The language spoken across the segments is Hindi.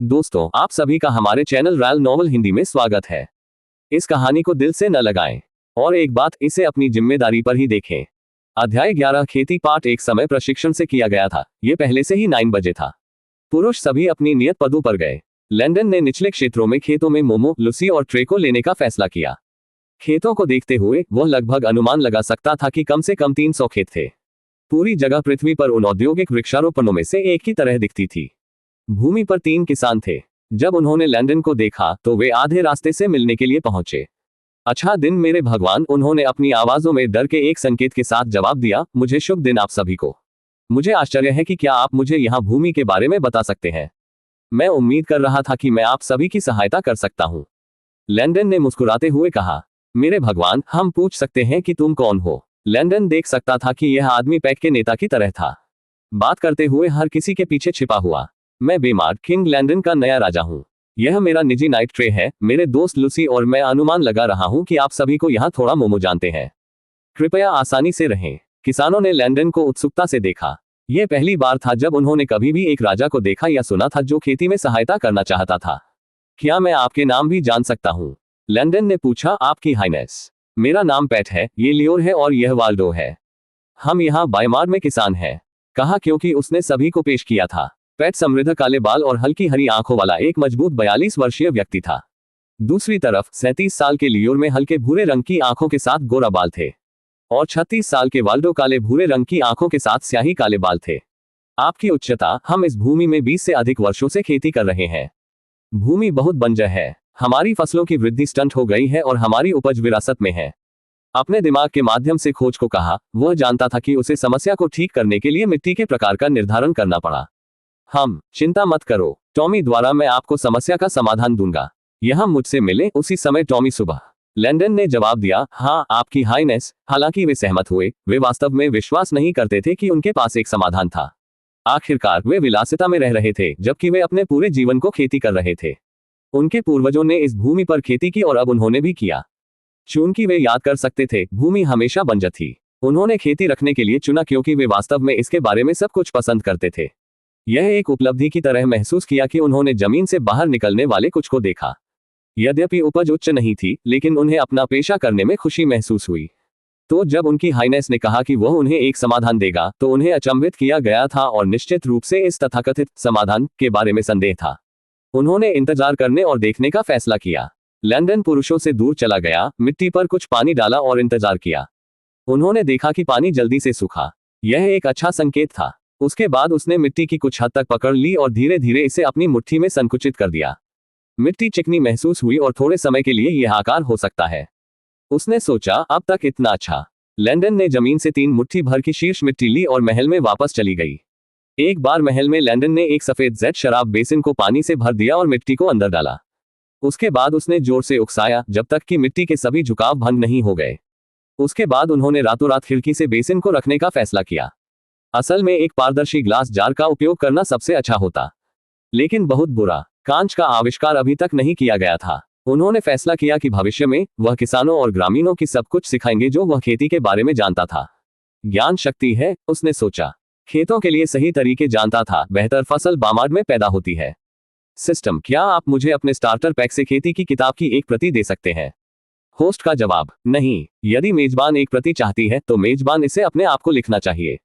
दोस्तों, आप सभी का हमारे चैनल रॉयल नॉवल हिंदी में स्वागत है। इस कहानी को दिल से न लगाएं और एक बात, इसे अपनी जिम्मेदारी पर ही देखें। अध्याय 11 खेती पाठ एक समय प्रशिक्षण से किया गया था। यह पहले से ही 9 बजे था। पुरुष सभी अपनी नियत पदों पर गए। लैंडन ने निचले क्षेत्रों में खेतों में मोमो, लूसी और ट्रे को लेने का फैसला किया। खेतों को देखते हुए वह लगभग अनुमान लगा सकता था कि कम से कम 300 खेत थे। पूरी जगह पृथ्वी पर उन औद्योगिक वृक्षारोपणों में से एक की तरह दिखती थी। भूमि पर 3 किसान थे। जब उन्होंने लैंडन को देखा तो वे आधे रास्ते से मिलने के लिए पहुंचे। अच्छा दिन मेरे भगवान, उन्होंने अपनी आवाजों में डर के एक संकेत के साथ जवाब दिया। मुझे शुभ दिन आप सभी को। मुझे आश्चर्य है कि क्या आप मुझे यहाँ भूमि के बारे में बता सकते हैं। मैं उम्मीद कर रहा था कि मैं आप सभी की सहायता कर सकता हूँ। लैंडन ने मुस्कुराते हुए कहा, मेरे भगवान, हम पूछ सकते हैं कि तुम कौन हो। लैंडन देख सकता था कि यह आदमी पैक के नेता की तरह था, बात करते हुए हर किसी के पीछे छिपा हुआ। मैं बेमार किंग लैंडन का नया राजा हूँ। यह मेरा निजी नाइट ट्रे है, मेरे दोस्त लूसी और मैं अनुमान लगा रहा हूँ कि आप सभी को यहाँ थोड़ा मोमो जानते हैं। कृपया आसानी से रहें। किसानों ने लैंडन को उत्सुकता से देखा। यह पहली बार था जब उन्होंने कभी भी एक राजा को देखा या सुना था जो खेती में सहायता करना चाहता था। क्या मैं आपके नाम भी जान सकता हूँ? लैंडन ने पूछा। आपकी हाइनेस, मेरा नाम पैट है, ये लियोर है और यह वाल्डो है। हम यहाँ बायमार में किसान हैं, कहा क्योंकि उसने सभी को पेश किया था। पैट समृद्ध काले बाल और हल्की हरी आंखों वाला एक मजबूत 42 वर्षीय व्यक्ति था। दूसरी तरफ 37 साल के लियोर में हल्के भूरे रंग की आंखों के साथ गोरा बाल थे और 36 साल के वाल्डो काले भूरे रंग की आंखों के साथ स्याही काले बाल थे। आपकी उच्चता, हम इस भूमि में 20 से अधिक वर्षों से खेती कर रहे हैं। भूमि बहुत बंजर है। हमारी फसलों की वृद्धि स्टंट हो गई है और हमारी उपज विरासत में है। अपने दिमाग के माध्यम से खोज को कहा। वह जानता था कि उसे समस्या को ठीक करने के लिए मिट्टी के प्रकार का निर्धारण करना पड़ा। चिंता मत करो, टॉमी द्वारा मैं आपको समस्या का समाधान दूंगा। यहाँ मुझसे मिले उसी समय टॉमी सुबह। लैंडन ने जवाब दिया, हाँ आपकी हाइनेस। हालांकि वे सहमत हुए, वे वास्तव में विश्वास नहीं करते थे कि उनके पास एक समाधान था। आखिरकार वे विलासिता में रह रहे थे जबकि वे अपने पूरे जीवन को खेती कर रहे थे। उनके पूर्वजों ने इस भूमि पर खेती की और अब उन्होंने भी किया। चूंकि वे याद कर सकते थे, भूमि हमेशा बंजर थी। उन्होंने खेती रखने के लिए चुना क्योंकि वे वास्तव में इसके बारे में सब कुछ पसंद करते थे। यह एक उपलब्धि की तरह महसूस किया कि उन्होंने जमीन से बाहर निकलने वाले कुछ को देखा। यद्यपि उपज उच्च नहीं थी, लेकिन उन्हें अपना पेशा करने में खुशी महसूस हुई। तो जब उनकी हाइनेस ने कहा कि वह उन्हें एक समाधान देगा तो उन्हें अचंभित किया गया था और निश्चित रूप से इस तथाकथित समाधान के बारे में संदेह था। उन्होंने इंतजार करने और देखने का फैसला किया। लैंडन पुरुषों से दूर चला गया, मिट्टी पर कुछ पानी डाला और इंतजार किया। उन्होंने देखा कि पानी जल्दी से सूखा। यह एक अच्छा संकेत था। उसके बाद उसने मिट्टी की कुछ हद तक पकड़ ली और धीरे धीरे इसे अपनी मुट्ठी में संकुचित कर दिया। मिट्टी चिकनी महसूस हुई और थोड़े समय के लिए यह आकार हो सकता है। उसने सोचा, अब तक इतना अच्छा। लैंडन ने जमीन से 3 मुट्ठी भर की शीर्ष मिट्टी ली और महल में वापस चली गई। एक बार महल में लैंडन ने एक सफेद जेट शराब बेसिन को पानी से भर दिया और मिट्टी को अंदर डाला। उसके बाद उसने जोर से उकसाया जब तक कि मिट्टी के सभी झुकाव भंग नहीं हो गए। उसके बाद उन्होंने रातों रात खिड़की से बेसिन को रखने का फैसला किया। असल में एक पारदर्शी ग्लास जार का उपयोग करना सबसे अच्छा होता, लेकिन बहुत बुरा। कांच का आविष्कार अभी तक नहीं किया गया था। उन्होंने फैसला किया कि भविष्य में वह किसानों और ग्रामीणों की सब कुछ सिखाएंगे जो वह खेती के बारे में जानता था। ज्ञान शक्ति है, उसने सोचा। खेतों के लिए सही तरीके जानता था। बेहतर फसल बामाड में पैदा होती है। सिस्टम, क्या आप मुझे अपने स्टार्टर पैक से खेती की किताब की एक प्रति दे सकते हैं? होस्ट का जवाब, नहीं। यदि मेजबान एक प्रति चाहती है तो मेजबान इसे अपने आप को लिखना चाहिए।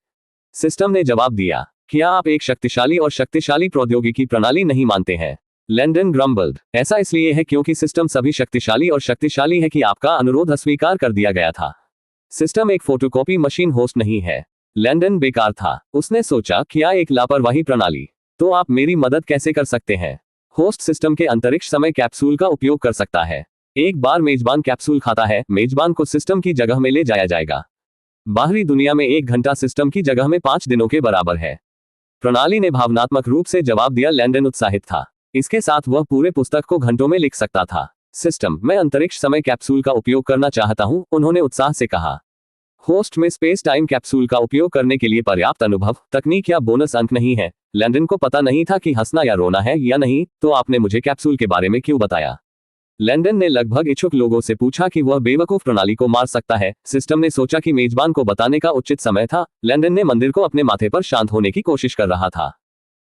सिस्टम ने जवाब दिया, क्या आप एक शक्तिशाली प्रौद्योगिकी प्रणाली नहीं मानते हैं? लैंडन ग्रम्बल्ड, ऐसा इसलिए है क्योंकि सिस्टम सभी शक्तिशाली है कि आपका अनुरोध अस्वीकार कर दिया गया था। सिस्टम एक फोटोकॉपी मशीन होस्ट नहीं है। लैंडन बेकार था। उसने सोचा, क्या एक लापरवाही प्रणाली? तो आप मेरी मदद कैसे कर सकते हैं? होस्ट सिस्टम के अंतरिक्ष समय कैप्सूल का उपयोग कर सकता है। एक बार मेजबान कैप्सूल खाता है, मेजबान को सिस्टम की जगह में ले जाया जाएगा। बाहरी दुनिया में 1 घंटा सिस्टम की जगह में 5 दिनों के बराबर है। प्रणाली ने भावनात्मक रूप से जवाब दिया। लैंडन उत्साहित था। इसके साथ वह पूरे पुस्तक को घंटों में लिख सकता था। सिस्टम, मैं अंतरिक्ष समय कैप्सूल का उपयोग करना चाहता हूं, उन्होंने उत्साह से कहा। होस्ट में स्पेस टाइम कैप्सूल का उपयोग करने के लिए पर्याप्त अनुभव, तकनीक या बोनस अंक नहीं है। लैंडन को पता नहीं था कि हंसना या रोना है या नहीं। तो आपने मुझे कैप्सूल के बारे में क्यों बताया? लैंडन ने लगभग इच्छुक लोगों से पूछा कि वह बेवकूफ प्रणाली को मार सकता है। सिस्टम ने सोचा कि मेजबान को बताने का उचित समय था। लैंडन ने मंदिर को अपने माथे पर शांत होने की कोशिश कर रहा था।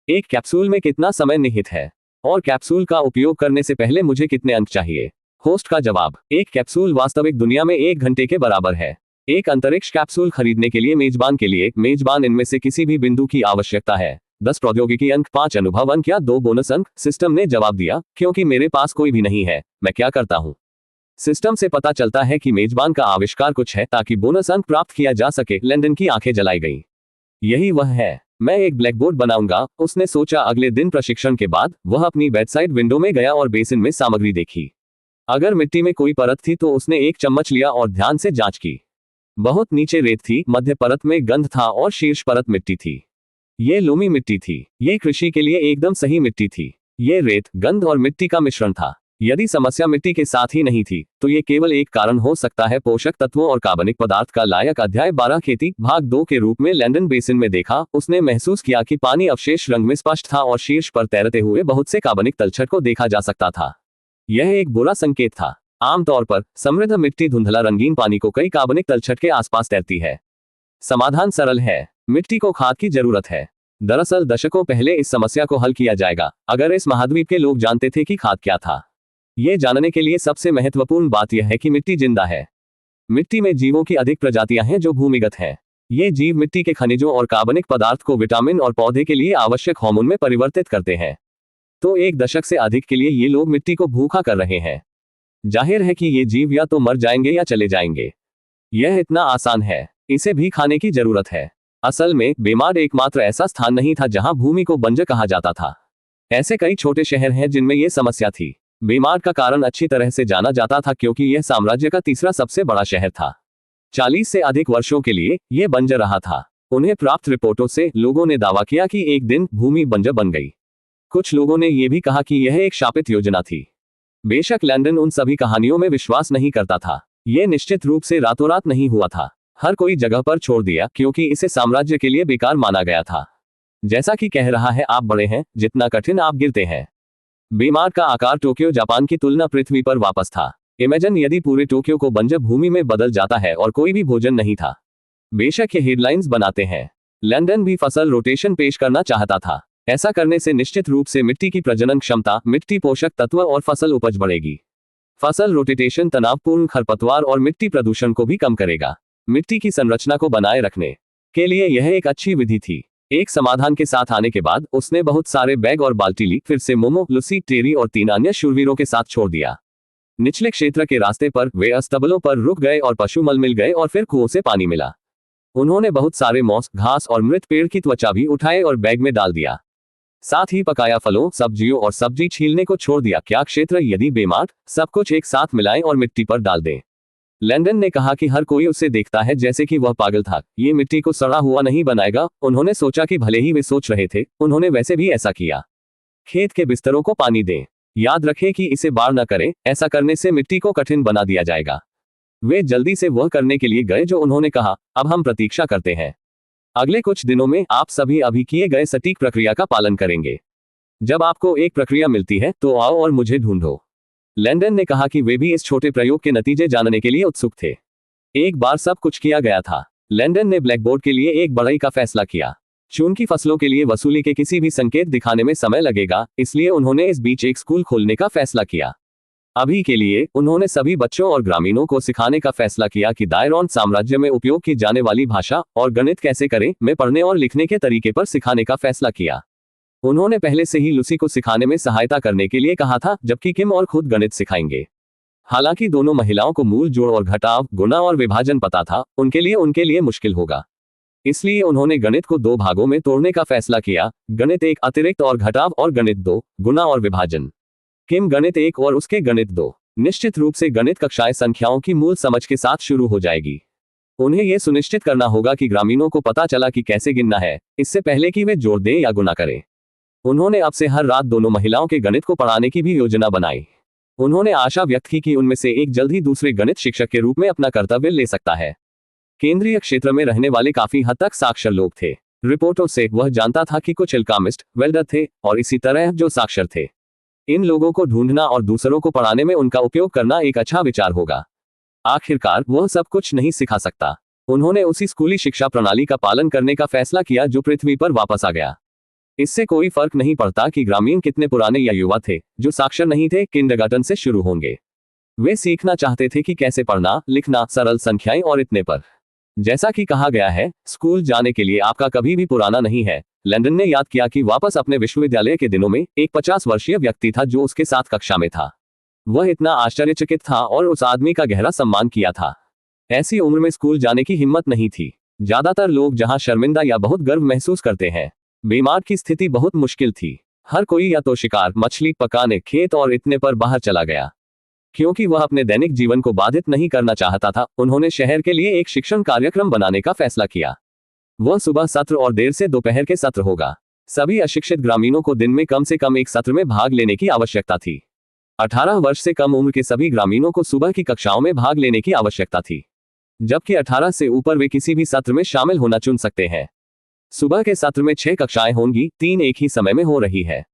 एक कैप्सूल में कितना समय निहित है? और कैप्सूल का उपयोग करने से पहले मुझे कितने अंक चाहिए? होस्ट का जवाब, एक कैप्सूल वास्तविक दुनिया में 1 घंटे के बराबर है। एक अंतरिक्ष कैप्सूल खरीदने के लिए मेजबान इनमें से किसी भी बिंदु की आवश्यकता है। 10 प्रौद्योगिकी अंक, 5 अनुभव अंक या 2 बोनस अंक। सिस्टम ने जवाब दिया, क्योंकि मेरे पास कोई भी नहीं है, मैं क्या करता हूँ? सिस्टम से पता चलता है कि मेजबान का आविष्कार कुछ है ताकि बोनस अंक प्राप्त किया जा सके। लैंडन की आंखें जलाई गईं। यही वह है, मैं एक ब्लैकबोर्ड बनाऊंगा, उसने सोचा। अगले दिन प्रशिक्षण के बाद वह अपनी बेडसाइड विंडो में गया और बेसिन में सामग्री देखी। अगर मिट्टी में कोई परत थी तो उसने एक चम्मच लिया और ध्यान से जांच की। बहुत नीचे रेत थी, मध्य परत में गंध था और शीर्ष परत मिट्टी थी। ये लोमी मिट्टी थी। ये कृषि के लिए एकदम सही मिट्टी थी। ये रेत, गंध और मिट्टी का मिश्रण था। यदि समस्या मिट्टी के साथ ही नहीं थी तो ये केवल एक कारण हो सकता है, पोषक तत्वों और कार्बनिक पदार्थ का लायक। अध्याय 12 खेती भाग 2 के रूप में लैंडन बेसिन में देखा। उसने महसूस किया कि पानी अवशेष रंग में स्पष्ट था और शीर्ष पर तैरते हुए बहुत से कार्बनिक तलछट को देखा जा सकता था। यह एक बुरा संकेत था। आमतौर पर समृद्ध मिट्टी धुंधला रंगीन पानी को कई कार्बनिक तलछट के आसपास तैरती है। समाधान सरल है, मिट्टी को खाद की जरूरत है। दरअसल दशकों पहले इस समस्या को हल किया जाएगा। अगर इस महाद्वीप के लोग जानते थे कि खाद क्या था। ये जानने के लिए सबसे महत्वपूर्ण बात यह है कि मिट्टी जिंदा है। मिट्टी में जीवों की अधिक प्रजातियां हैं जो भूमिगत हैं। ये जीव मिट्टी के खनिजों और कार्बनिक पदार्थ को विटामिन और पौधे के लिए आवश्यक हार्मोन में परिवर्तित करते हैं। तो 1 दशक से अधिक के लिए ये लोग मिट्टी को भूखा कर रहे हैं। जाहिर है कि ये जीव या तो मर जाएंगे या चले जाएंगे। यह इतना आसान है, इसे भी खाने की जरूरत है। असल में बेमाड एकमात्र ऐसा स्थान नहीं था जहां भूमि को बंजर कहा जाता था। ऐसे कई छोटे शहर हैं जिनमें यह समस्या थी। बेमाड का कारण अच्छी तरह से जाना जाता था क्योंकि यह साम्राज्य का तीसरा सबसे बड़ा शहर था। 40 से अधिक वर्षों के लिए यह बंजर रहा था। उन्हें प्राप्त रिपोर्टों से लोगों ने दावा किया कि एक दिन भूमि बंजर बन गई। कुछ लोगों ने यह भी कहा कि यह एक शापित योजना थी। बेशक लैंडन उन सभी कहानियों में विश्वास नहीं करता था। यह निश्चित रूप से रातों रात नहीं हुआ था। हर कोई जगह पर छोड़ दिया क्योंकि इसे साम्राज्य के लिए बेकार माना गया था। जैसा कि कह रहा है, आप बड़े हैं जितना कठिन आप गिरते हैं। बेमाड का आकार टोक्यो जापान की तुलना पृथ्वी पर वापस था। इमेजिन यदि पूरे टोक्यो को बंजर भूमि में बदल जाता है और कोई भी भोजन नहीं था। बेशक ये हेडलाइंस बनाते हैं। लैंडन भी फसल रोटेशन पेश करना चाहता था। ऐसा करने से निश्चित रूप से मिट्टी की प्रजनन क्षमता, मिट्टी पोषक तत्व और फसल उपज बढ़ेगी। फसल रोटेशन तनावपूर्ण खरपतवार और मिट्टी प्रदूषण को भी कम करेगा। मिट्टी की संरचना को बनाए रखने के लिए यह एक अच्छी विधि थी। एक समाधान के साथ आने के बाद उसने बहुत सारे बैग और बाल्टी ली, फिर से मोमो, लुसी, टेरी और 3 अन्य शूरवीरों के साथ छोड़ दिया। निचले क्षेत्र के रास्ते पर वे अस्तबलों पर रुक गए और पशु मल मिल गए और फिर कुओं से पानी मिला। उन्होंने बहुत सारे मॉस, घास और मृत पेड़ की त्वचा भी उठाए और बैग में डाल दिया। साथ ही पकाया फलों, सब्जियों और सब्जी छीलने को छोड़ दिया। क्या क्षेत्र यदि बेमाड सब कुछ एक साथ मिलाएं और मिट्टी पर डाल दें। लैंडन ने कहा कि हर कोई उसे देखता है जैसे कि वह पागल था। ये मिट्टी को सड़ा हुआ नहीं बनाएगा। उन्होंने सोचा कि भले ही वे सोच रहे थे, उन्होंने वैसे भी ऐसा किया। खेत के बिस्तरों को पानी दें। याद रखें कि इसे बार न करें, ऐसा करने से मिट्टी को कठिन बना दिया जाएगा। वे जल्दी से वह करने के लिए गए जो उन्होंने कहा। अब हम प्रतीक्षा करते हैं। अगले कुछ दिनों में आप सभी अभी किए गए सटीक प्रक्रिया का पालन करेंगे। जब आपको एक प्रक्रिया मिलती है तो आओ और मुझे ढूंढो। लैंडन ने कहा कि वे भी इस छोटे प्रयोग के नतीजे जानने के लिए उत्सुक थे। एक बार सब कुछ किया गया था। लैंडन ने ब्लैकबोर्ड के लिए एक बढ़ई का फैसला किया। चूंकि फसलों के लिए वसूली के किसी भी संकेत दिखाने में समय लगेगा, इसलिए उन्होंने इस बीच एक स्कूल खोलने का फैसला किया। अभी के लिए उन्होंने सभी बच्चों और ग्रामीणों को सिखाने का फैसला किया कि दायरॉन साम्राज्य में उपयोग की जाने वाली भाषा और गणित कैसे करें, में पढ़ने और लिखने के तरीके पर सिखाने का फैसला किया। उन्होंने पहले से ही लुसी को सिखाने में सहायता करने के लिए कहा था, जबकि किम और खुद गणित सिखाएंगे। हालांकि दोनों महिलाओं को मूल जोड़ और घटाव, गुणा और विभाजन पता था, उनके लिए मुश्किल होगा। इसलिए उन्होंने गणित को 2 भागों में तोड़ने का फैसला किया, गणित 1 अतिरिक्त और घटाव और गणित 2 गुणा और विभाजन। किम गणित 1 और उसके गणित 2। निश्चित रूप से गणित कक्षाएं संख्याओं की मूल समझ के साथ शुरू हो जाएगी। उन्हें यह सुनिश्चित करना होगा कि ग्रामीणों को पता चला कि कैसे गिनना है, इससे पहले कि वे जोड़ दें या गुणा करें। उन्होंने अब से हर रात दोनों महिलाओं के गणित को पढ़ाने की भी योजना बनाई। उन्होंने आशा व्यक्त की कि उनमें से एक जल्द ही दूसरे गणित शिक्षक के रूप में अपना कर्तव्य ले सकता है। केंद्रीय क्षेत्र में रहने वाले काफी हद तक साक्षर लोग थे। रिपोर्टों से वह जानता था कि कुछ इल्कामिस्ट, वेल्डर थे और इसी तरह जो साक्षर थे। इन लोगों को ढूंढना और दूसरों को पढ़ाने में उनका उपयोग करना एक अच्छा विचार होगा। आखिरकार वह सब कुछ नहीं सिखा सकता। उन्होंने उसी स्कूली शिक्षा प्रणाली का पालन करने का फैसला किया जो पृथ्वी पर वापस आ गया। इससे कोई फर्क नहीं पड़ता कि ग्रामीण कितने पुराने या युवा थे, जो साक्षर नहीं थे, किंडरगार्टन से शुरू होंगे। वे सीखना चाहते थे कि कैसे पढ़ना, लिखना, सरल संख्याएं और इतने पर। जैसा कि कहा गया है, स्कूल जाने के लिए आपका कभी भी पुराना नहीं है। लैंडन ने याद किया कि वापस अपने विश्वविद्यालय के दिनों में एक 50 वर्षीय व्यक्ति था जो उसके साथ कक्षा में था। वह इतना आश्चर्यचकित था और उस आदमी का गहरा सम्मान किया था। ऐसी उम्र में स्कूल जाने की हिम्मत नहीं थी। ज्यादातर लोग जहां शर्मिंदा या बहुत गर्व महसूस करते हैं। बीमार की स्थिति बहुत मुश्किल थी। हर कोई या तो शिकार, मछली पकाने, खेत और इतने पर बाहर चला गया। क्योंकि वह अपने दैनिक जीवन को बाधित नहीं करना चाहता था, उन्होंने शहर के लिए एक शिक्षण कार्यक्रम बनाने का फैसला किया। वह सुबह सत्र और देर से दोपहर के सत्र होगा। सभी अशिक्षित ग्रामीणों को दिन में से कम एक सत्र में भाग लेने की आवश्यकता थी। 18 वर्ष से कम उम्र के सभी ग्रामीणों को सुबह की कक्षाओं में भाग लेने की आवश्यकता थी, जबकि 18 से ऊपर वे किसी भी सत्र में शामिल होना चुन सकते हैं। सुबह के सत्र में 6 कक्षाएं होंगी, 3 एक ही समय में हो रही है।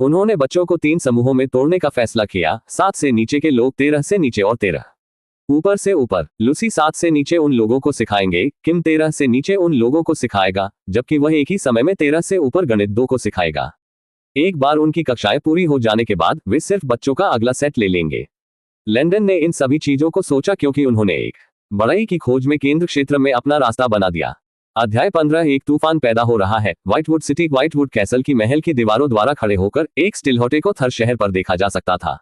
उन्होंने बच्चों को 3 समूहों में तोड़ने का फैसला किया। 7 से नीचे के लोग, 13 से नीचे और 13 ऊपर से ऊपर। लूसी 7 से नीचे उन लोगों को सिखाएंगे, किम 13 से नीचे उन लोगों को सिखाएगा, जबकि वह एक ही समय में 13 से ऊपर गणित 2 को सिखाएगा। एक बार उनकी कक्षाएं पूरी हो जाने के बाद वे सिर्फ बच्चों का अगला सेट ले लेंगे। लैंडन ने इन सभी चीजों को सोचा क्योंकि उन्होंने एक बड़ाई की खोज में केंद्र क्षेत्र में अपना रास्ता बना दिया। अध्याय 15। एक तूफान पैदा हो रहा है। व्हाइटवुड सिटी व्हाइटवुड कैसल की महल की दीवारों द्वारा खड़े होकर एक स्टिल्होटे को थर शहर पर देखा जा सकता था।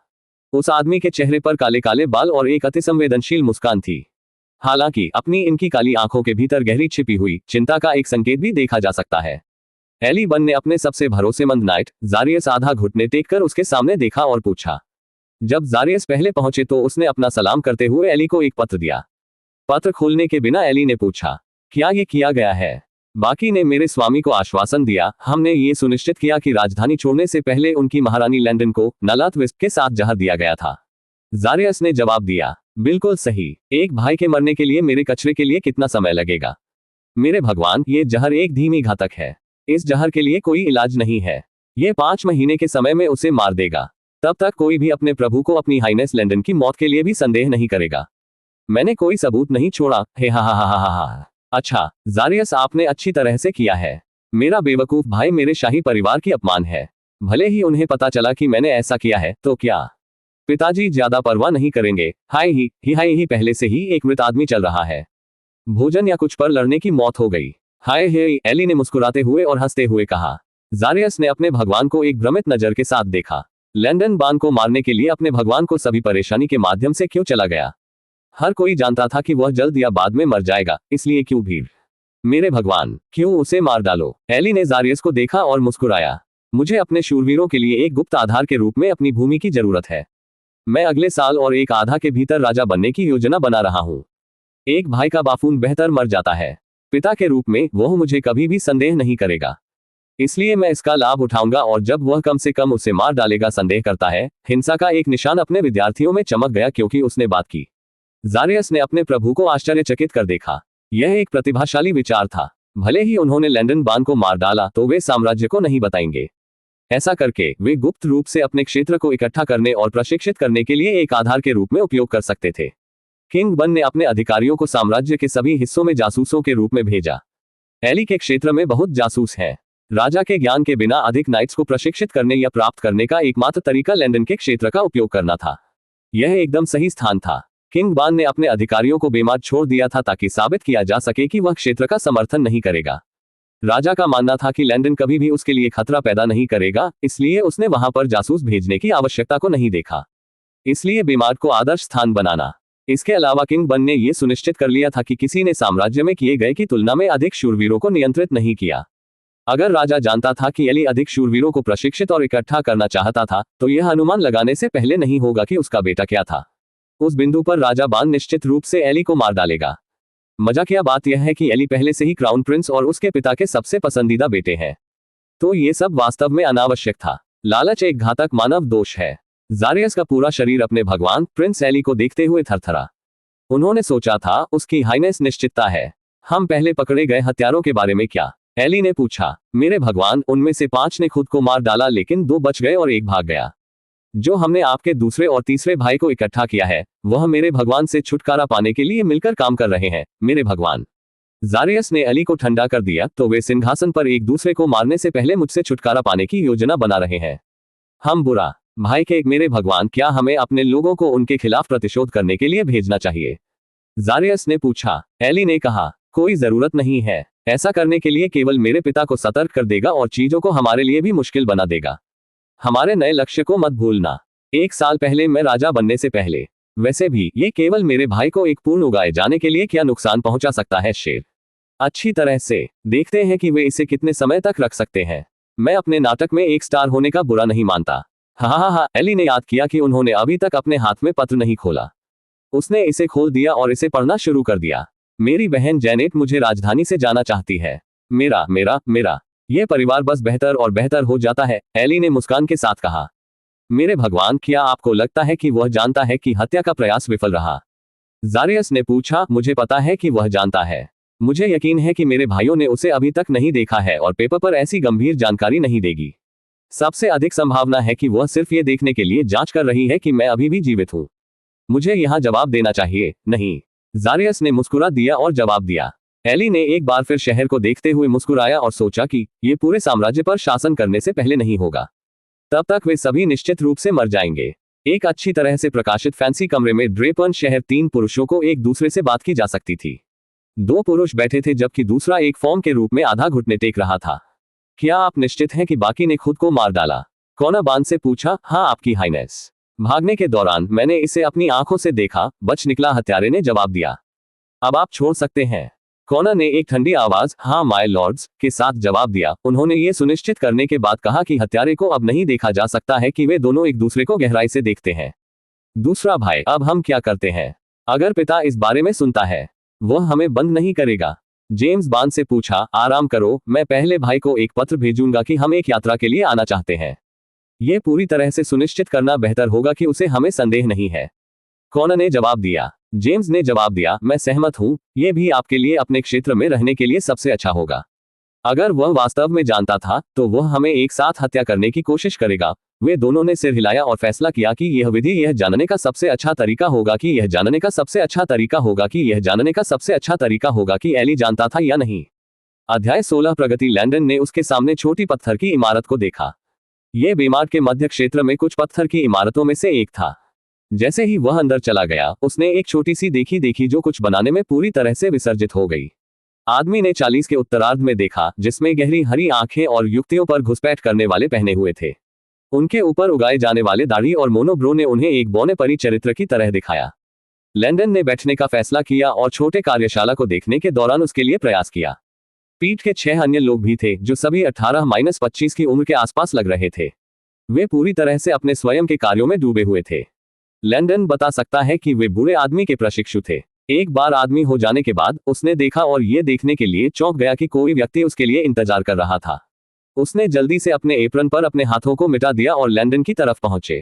उस आदमी के चेहरे पर काले काले बाल और एक अतिसंवेदनशील मुस्कान थी। हालांकि अपनी इनकी काली आंखों के भीतर गहरी छिपी हुई चिंता का एक संकेत भी देखा जा सकता है। एली बन ने अपने सबसे भरोसेमंद नाइट जारियस आधा घुटने टेक कर उसके सामने देखा और पूछा। जब जारियस पहले पहुंचे तो उसने अपना सलाम करते हुए एली को एक पत्र दिया। पत्र खोलने के बिना एली ने पूछा, क्या ये किया गया है? बाकी ने मेरे स्वामी को आश्वासन दिया, हमने ये सुनिश्चित किया कि राजधानी छोड़ने से पहले उनकी महारानी लैंडन को नलात विस्प के साथ जहर दिया गया था। जारियस ने जवाब दिया, बिल्कुल सही। एक भाई के मरने के लिए मेरे कचरे के लिए कितना समय लगेगा? मेरे भगवान, ये जहर एक धीमी घातक है। इस जहर के लिए कोई इलाज नहीं है। ये 5 महीने के समय में उसे मार देगा। तब तक कोई भी अपने प्रभु को अपनी हाइनेस लैंडन की मौत के लिए भी संदेह नहीं करेगा। मैंने कोई सबूत नहीं छोड़ा। हे हा हा हा हा हा। अच्छा जारियस, आपने अच्छी तरह से किया है। मेरा बेवकूफ भाई मेरे शाही परिवार की अपमान है। भले ही उन्हें पता चला कि मैंने ऐसा किया है तो क्या पिताजी ज्यादा परवाह नहीं करेंगे। हाय ही पहले से ही एक मृत आदमी चल रहा है। भोजन या कुछ पर लड़ने की मौत हो गई। हाय हे, एली ने मुस्कुराते हुए और हंसते हुए कहा। जारियस ने अपने भगवान को एक भ्रमित नजर के साथ देखा। लैंडन बान को मारने के लिए अपने भगवान को सभी परेशानी के माध्यम से क्यों चला गया? हर कोई जानता था कि वह जल्द या बाद में मर जाएगा, इसलिए क्यों भीड़? मेरे भगवान, क्यों उसे मार डालो? एली ने जारियस को देखा और मुस्कुराया। मुझे अपने शूरवीरों के लिए एक गुप्त आधार के रूप में अपनी भूमि की जरूरत है। मैं अगले साल और एक आधा के भीतर राजा बनने की योजना बना रहा हूँ। एक भाई का बाफून बेहतर मर जाता है। पिता के रूप में वह मुझे कभी भी संदेह नहीं करेगा, इसलिए मैं इसका लाभ उठाऊंगा और जब वह कम से कम उसे मार डालेगा। संदेह करता है। हिंसा का एक निशान अपने विद्यार्थियों में चमक गया क्योंकि उसने बात की। जारियस ने अपने प्रभु को आश्चर्यचकित कर देखा। यह एक प्रतिभाशाली विचार था। भले ही उन्होंने लैंडन बान को मार डाला तो वे साम्राज्य को नहीं बताएंगे। ऐसा करके वे गुप्त रूप से अपने क्षेत्र को इकट्ठा करने और प्रशिक्षित करने के लिए एक आधार के रूप में उपयोग कर सकते थे। किंग बन ने अपने अधिकारियों को साम्राज्य के सभी हिस्सों में जासूसों के रूप में भेजा। एली के क्षेत्र में बहुत जासूस हैं। राजा के ज्ञान के बिना अधिक नाइट्स को प्रशिक्षित करने या प्राप्त करने का एकमात्र तरीका लैंडन के क्षेत्र का उपयोग करना था। यह एकदम सही स्थान था। किंग बान ने अपने अधिकारियों को बेमार छोड़ दिया था ताकि साबित किया जा सके कि वह क्षेत्र का समर्थन नहीं करेगा। राजा का मानना था कि लैंडन कभी भी उसके लिए खतरा पैदा नहीं करेगा, इसलिए उसने वहां पर जासूस भेजने की आवश्यकता को नहीं देखा। इसलिए बेमार को आदर्श स्थान बनाना। इसके अलावा किंग बन ने यह सुनिश्चित कर लिया था कि किसी ने साम्राज्य में किए गए की तुलना में अधिक शूरवीरों को नियंत्रित नहीं किया। अगर राजा जानता था कि एली अधिक शूरवीरों को प्रशिक्षित और इकट्ठा करना चाहता था, तो यह अनुमान लगाने से पहले नहीं होगा कि उसका बेटा क्या था। उस बिंदु पर राजा बान निश्चित रूप से एली को मार डालेगा। मजाकिया बात यह है कि एली पहले से ही क्राउन प्रिंस और उसके पिता के सबसे पसंदीदा बेटे हैं। तो ये सब वास्तव में अनावश्यक था। लालच एक घातक मानव दोष है। जारियस का पूरा शरीर अपने भगवान प्रिंस एली को देखते हुए थरथरा। उन्होंने सोचा था, उसकी हाइनेस निश्चितता है। हम पहले पकड़े गए हत्यारों के बारे में क्या? एली ने पूछा। मेरे भगवान, उनमें से 5 ने खुद को मार डाला, लेकिन 2 बच गए और 1 भाग गया। जो हमने आपके दूसरे और तीसरे भाई को इकट्ठा किया है, वह मेरे भगवान से छुटकारा पाने के लिए मिलकर काम कर रहे हैं। मेरे भगवान। जारियस ने अली को ठंडा कर दिया, तो वे सिंहासन पर एक दूसरे को मारने से पहले मुझसे छुटकारा पाने की योजना बना रहे हैं। हम बुरा भाई के मेरे भगवान, क्या हमें अपने लोगों को उनके खिलाफ प्रतिशोध करने के लिए भेजना चाहिए? जारियस ने पूछा। एली ने कहा, कोई जरूरत नहीं है। ऐसा करने के लिए केवल मेरे पिता को सतर्क कर देगा और चीजों को हमारे लिए भी मुश्किल बना देगा। हमारे नए लक्ष्य को मत भूलना। 1 साल पहले मैं राजा बनने से पहले। वैसे भी ये केवल मेरे भाई को एक पूर्ण उगाए जाने के लिए क्या नुकसान पहुंचा सकता है शेर? अच्छी तरह से देखते हैं कि वे इसे कितने समय तक रख सकते हैं। मैं अपने नाटक में एक स्टार होने का बुरा नहीं मानता। हा। एली ने याद किया कि उन्होंने अभी तक अपने हाथ में पत्र नहीं खोला। उसने इसे खोल दिया और इसे पढ़ना शुरू कर दिया। मेरी बहन जैनेट मुझे राजधानी से जाना चाहती है। मेरा ये परिवार बस बेहतर और बेहतर हो जाता है, एली ने मुस्कान के साथ कहा। मेरे भगवान, क्या आपको लगता है कि वह जानता है कि हत्या का प्रयास विफल रहा? जारियस ने पूछा। मुझे पता है कि वह जानता है। मुझे यकीन है कि मेरे भाइयों ने उसे अभी तक नहीं देखा है और पेपर पर ऐसी गंभीर जानकारी नहीं देगी। सबसे अधिक संभावना है कि वह सिर्फ ये देखने के लिए जांच कर रही है कि मैं अभी भी जीवित हूं। मुझे यहां जवाब देना चाहिए, नहीं? जारियस ने मुस्कुरा दिया और जवाब दिया। एली ने एक बार फिर शहर को देखते हुए मुस्कुराया और सोचा कि ये पूरे साम्राज्य पर शासन करने से पहले नहीं होगा। तब तक वे सभी निश्चित रूप से मर जाएंगे। एक अच्छी तरह से प्रकाशित फैंसी कमरे में ड्रेपन शहर 3 पुरुषों को एक दूसरे से बात की जा सकती थी। 2 पुरुष बैठे थे जबकि दूसरा एक फॉर्म के रूप में आधा घुटने टेक रहा था। क्या आप निश्चित हैं कि बाकी ने खुद को मार डाला? कौनाबान से पूछा। हाँ आपकी हाइनेस। भागने के दौरान मैंने इसे अपनी आंखों से देखा, बच निकला, हत्यारे ने जवाब दिया। अब आप छोड़ सकते हैं। कौना ने एक ठंडी आवाज हाँ माय लॉर्ड्स के साथ जवाब दिया। उन्होंने ये सुनिश्चित करने के बाद कहा कि हत्यारे को अब नहीं देखा जा सकता है कि वे दोनों एक दूसरे को गहराई से देखते हैं। दूसरा भाई, अब हम क्या करते हैं? अगर पिता इस बारे में सुनता है, वह हमें बंद नहीं करेगा। जेम्स बान से पूछा। आराम करो, मैं पहले भाई को एक पत्र भेजूंगा कि हम एक यात्रा के लिए आना चाहते हैं। यह पूरी तरह से सुनिश्चित करना बेहतर होगा कि उसे हमें संदेह नहीं है। कौना ने जवाब दिया। जेम्स ने जवाब दिया, मैं सहमत हूं, यह भी आपके लिए अपने क्षेत्र में रहने के लिए सबसे अच्छा होगा। अगर वह वास्तव में जानता था तो वह हमें एक साथ हत्या करने की कोशिश करेगा। वे दोनों ने सिर हिलाया और फैसला किया कि यह विधि यह जानने का सबसे अच्छा तरीका होगा कि यह जानने का सबसे अच्छा तरीका होगा कि यह जानने का सबसे अच्छा तरीका होगा कि एली जानता था या नहीं। अध्याय 16 प्रगति। लैंडन ने उसके सामने छोटी पत्थर की इमारत को देखा। यह बेमार्ट के मध्य क्षेत्र में कुछ पत्थर की इमारतों में से एक था। जैसे ही वह अंदर चला गया, उसने एक छोटी सी देखी जो कुछ बनाने में पूरी तरह से विसर्जित हो गई। आदमी ने 40 के उत्तरार्ध में देखा, जिसमें गहरी हरी आंखें और युक्तियों पर घुसपैठ करने वाले पहने हुए थे। उनके ऊपर उगाए जाने वाले दाढ़ी और मोनोब्रो ने उन्हें एक बौने परी चरित्र की तरह दिखाया। लैंडन ने बैठने का फैसला किया और छोटे कार्यशाला को देखने के दौरान उसके लिए प्रयास किया। पीठ के 6 अन्य लोग भी थे जो सभी 18-25 की उम्र के आसपास लग रहे थे। वे पूरी तरह से अपने स्वयं के कार्यों में डूबे हुए थे। लैंडन बता सकता है कि वे बुरे आदमी के प्रशिक्षु थे। एक बार आदमी हो जाने के बाद उसने देखा और ये देखने के लिए चौंक गया कि कोई व्यक्ति उसके लिए इंतजार कर रहा था। उसने जल्दी से अपने एप्रन पर अपने हाथों को मिटा दिया और लैंडन की तरफ पहुंचे।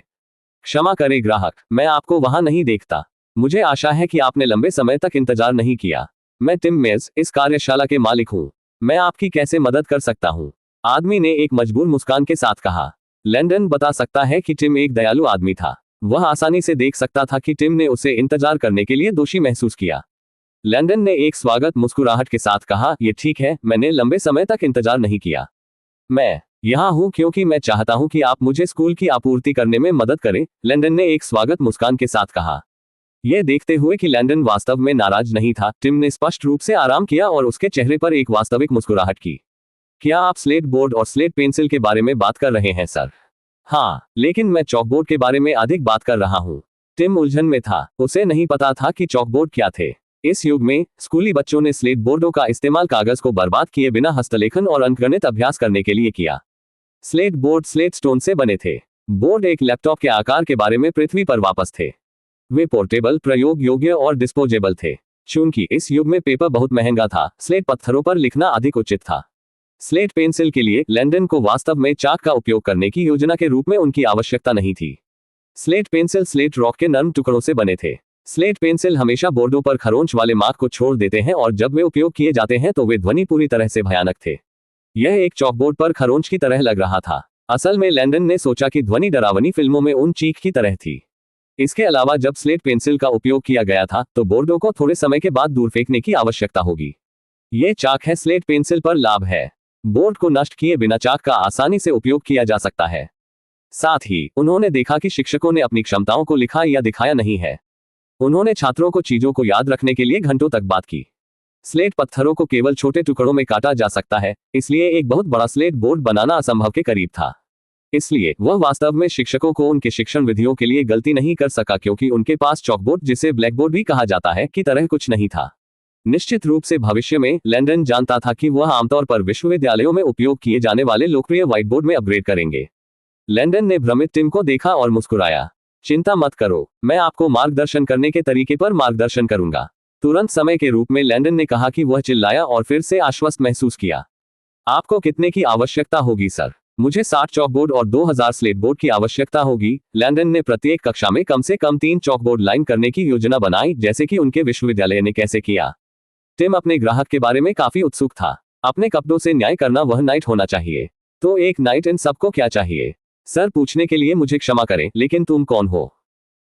क्षमा करें ग्राहक, मैं आपको वहां नहीं देखता। मुझे आशा है कि आपने लंबे समय तक इंतजार नहीं किया। मैं टिम मेज, इस कार्यशाला के मालिक हूं। मैं आपकी कैसे मदद कर सकता हूं? आदमी ने एक मजबूर मुस्कान के साथ कहा। लैंडन बता सकता है कि टिम एक दयालु आदमी था। वह आसानी से देख सकता था कि टिम ने उसे इंतजार करने के लिए दोषी महसूस किया। लैंडन ने एक स्वागत मुस्कुराहट के साथ कहा, यह ठीक है, मैंने लंबे समय तक इंतजार नहीं किया। मैं यहां हूं क्योंकि मैं चाहता हूं कि आप मुझे स्कूल की आपूर्ति करने में मदद करें, लैंडन ने एक स्वागत मुस्कान के साथ कहा। यह देखते हुए कि लैंडन वास्तव में नाराज नहीं था, टिम ने स्पष्ट रूप से आराम किया और उसके चेहरे पर एक वास्तविक मुस्कुराहट की। क्या आप स्लेट बोर्ड और स्लेट पेंसिल के बारे में बात कर रहे हैं सर? हाँ, लेकिन मैं चॉकबोर्ड के बारे में अधिक बात कर रहा हूँ। टिम उलझन में था। उसे नहीं पता था कि चॉकबोर्ड क्या थे। इस युग में स्कूली बच्चों ने स्लेट बोर्डों का इस्तेमाल कागज को बर्बाद किए बिना हस्तलेखन और अंकगणित अभ्यास करने के लिए किया। स्लेट बोर्ड स्लेट स्टोन से बने थे। बोर्ड एक लैपटॉप के आकार के बारे में पृथ्वी पर वापस थे। वे पोर्टेबल, प्रयोग योग्य और डिस्पोजेबल थे। चूंकि इस युग में पेपर बहुत महंगा था, स्लेट पत्थरों पर लिखना अधिक उचित था। स्लेट पेंसिल के लिए लैंडन को वास्तव में चाक का उपयोग करने की योजना के रूप में उनकी आवश्यकता नहीं थी। स्लेट पेंसिल स्लेट रॉक के नरम टुकड़ों से बने थे। स्लेट पेंसिल हमेशा बोर्डों पर खरोंच वाले मार्क को छोड़ देते हैं और जब वे उपयोग किए जाते हैं तो वे ध्वनि पूरी तरह से भयानक थे। यह एक चॉकबोर्ड पर खरोंच की तरह लग रहा था। असल में लैंडन ने सोचा कि ध्वनि डरावनी फिल्मों में उन चीख की तरह थी। इसके अलावा जब स्लेट पेंसिल का उपयोग किया गया था तो बोर्डों को थोड़े समय के बाद दूर फेंकने की आवश्यकता होगी। ये चाक है, स्लेट पेंसिल पर लाभ है। बोर्ड को नष्ट किए बिना चाक का आसानी से उपयोग किया जा सकता है। साथ ही उन्होंने देखा कि शिक्षकों ने अपनी क्षमताओं को लिखा या दिखाया नहीं है। उन्होंने छात्रों को चीजों को याद रखने के लिए घंटों तक बात की। स्लेट पत्थरों को केवल छोटे टुकड़ों में काटा जा सकता है, इसलिए एक बहुत बड़ा स्लेट बोर्ड बनाना असंभव के करीब था। इसलिए वह वास्तव में शिक्षकों को उनके शिक्षण विधियों के लिए गलती नहीं कर सका, क्योंकि उनके पास चॉकबोर्ड, जिसे ब्लैकबोर्ड भी कहा जाता है, की तरह कुछ नहीं था। निश्चित रूप से भविष्य में लैंडन जानता था कि वह आमतौर पर विश्वविद्यालयों में उपयोग किए जाने वाले लोकप्रिय व्हाइट बोर्ड में अपग्रेड करेंगे। लैंडन ने भ्रमित टिम को देखा और मुस्कुराया। चिंता मत करो, मैं आपको मार्गदर्शन करने के तरीके पर मार्गदर्शन करूंगा। तुरंत समय के रूप में लैंडन ने कहा कि वह चिल्लाया और फिर से आश्वस्त महसूस किया। आपको कितने की आवश्यकता होगी सर? मुझे 60 चॉकबोर्ड और 2000 स्लेट बोर्ड की आवश्यकता होगी। लैंडन ने प्रत्येक कक्षा में कम से कम 3 चॉकबोर्ड लाइन करने की योजना बनाई, जैसे कि उनके विश्वविद्यालय ने कैसे किया। टिम अपने ग्राहक के बारे में काफी उत्सुक था। अपने कपड़ों से न्याय करना वह नाइट होना चाहिए। तो एक नाइट इन सबको क्या चाहिए? सर, पूछने के लिए मुझे क्षमा करें, लेकिन तुम कौन हो?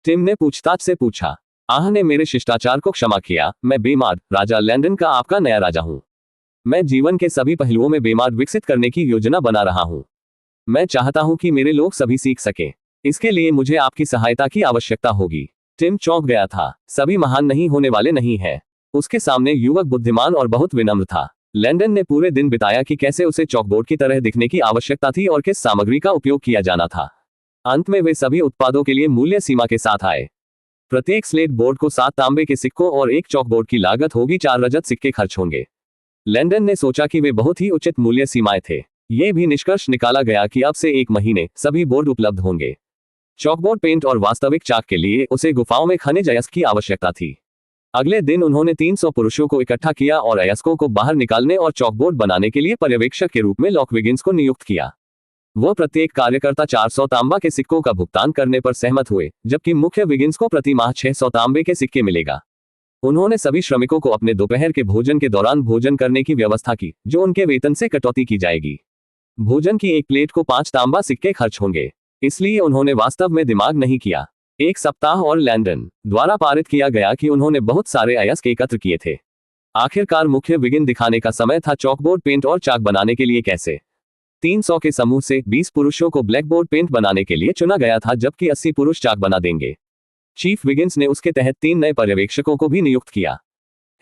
टिम ने पूछताछ से पूछा। आह ने मेरे शिष्टाचार को क्षमा किया। मैं बेमाद राजा लैंडन का आपका नया राजा हूं। मैं जीवन के सभी पहलुओं में बेमाद विकसित करने की योजना बना रहा हूं। मैं चाहता हूं कि मेरे लोग सभी सीख सकें। इसके लिए मुझे आपकी सहायता की आवश्यकता होगी। टिम चौंक गया था। सभी महान नहीं होने वाले नहीं है। उसके सामने युवक बुद्धिमान और बहुत विनम्र था। लैंडन ने पूरे दिन बिताया कि कैसे उसे चॉकबोर्ड की तरह दिखने की आवश्यकता थी और किस सामग्री का उपयोग किया जाना था। अंत में वे सभी उत्पादों के लिए मूल्य सीमा के साथ आए। प्रत्येक स्लेट बोर्ड को 7 तांबे के सिक्कों और एक चॉकबोर्ड की लागत होगी, 4 रजत सिक्के खर्च होंगे। लैंडन ने सोचा कि वे बहुत ही उचित मूल्य सीमाएं थे। यह भी निष्कर्ष निकाला गया कि अब से 1 महीने सभी बोर्ड उपलब्ध होंगे। चॉकबोर्ड पेंट और वास्तविक चाक के लिए उसे गुफाओं में खनिज अयस्क की आवश्यकता थी। अगले दिन उन्होंने 300 पुरुषों को इकट्ठा किया और अयस्कों को बाहर निकालने और चॉकबोर्ड बनाने के लिए पर्यवेक्षक के रूप में लॉक विगिंस को नियुक्त किया। वह प्रत्येक कार्यकर्ता 400 तांबा के सिक्कों का भुगतान करने पर सहमत हुए, जबकि मुख्य विगिंस को प्रति माह 600 तांबे के सिक्के मिलेगा। उन्होंने सभी श्रमिकों को अपने दोपहर के भोजन के दौरान भोजन करने की व्यवस्था की, जो उनके वेतन से कटौती की जाएगी। भोजन की एक प्लेट को 5 तांबा सिक्के खर्च होंगे, इसलिए उन्होंने वास्तव में दिमाग नहीं किया। 1 सप्ताह और लैंडन द्वारा पारित किया गया कि उन्होंने बहुत सारे अयस्क एकत्र किए थे। आखिरकार मुख्य विगिन दिखाने का समय था। चॉकबोर्ड पेंट और चाक बनाने के लिए कैसे 300 के समूह से 20 पुरुषों को ब्लैकबोर्ड पेंट बनाने के लिए चुना गया था, जबकि 80 पुरुष चाक बना देंगे। चीफ विगिन्स ने उसके तहत 3 नए पर्यवेक्षकों को भी नियुक्त किया।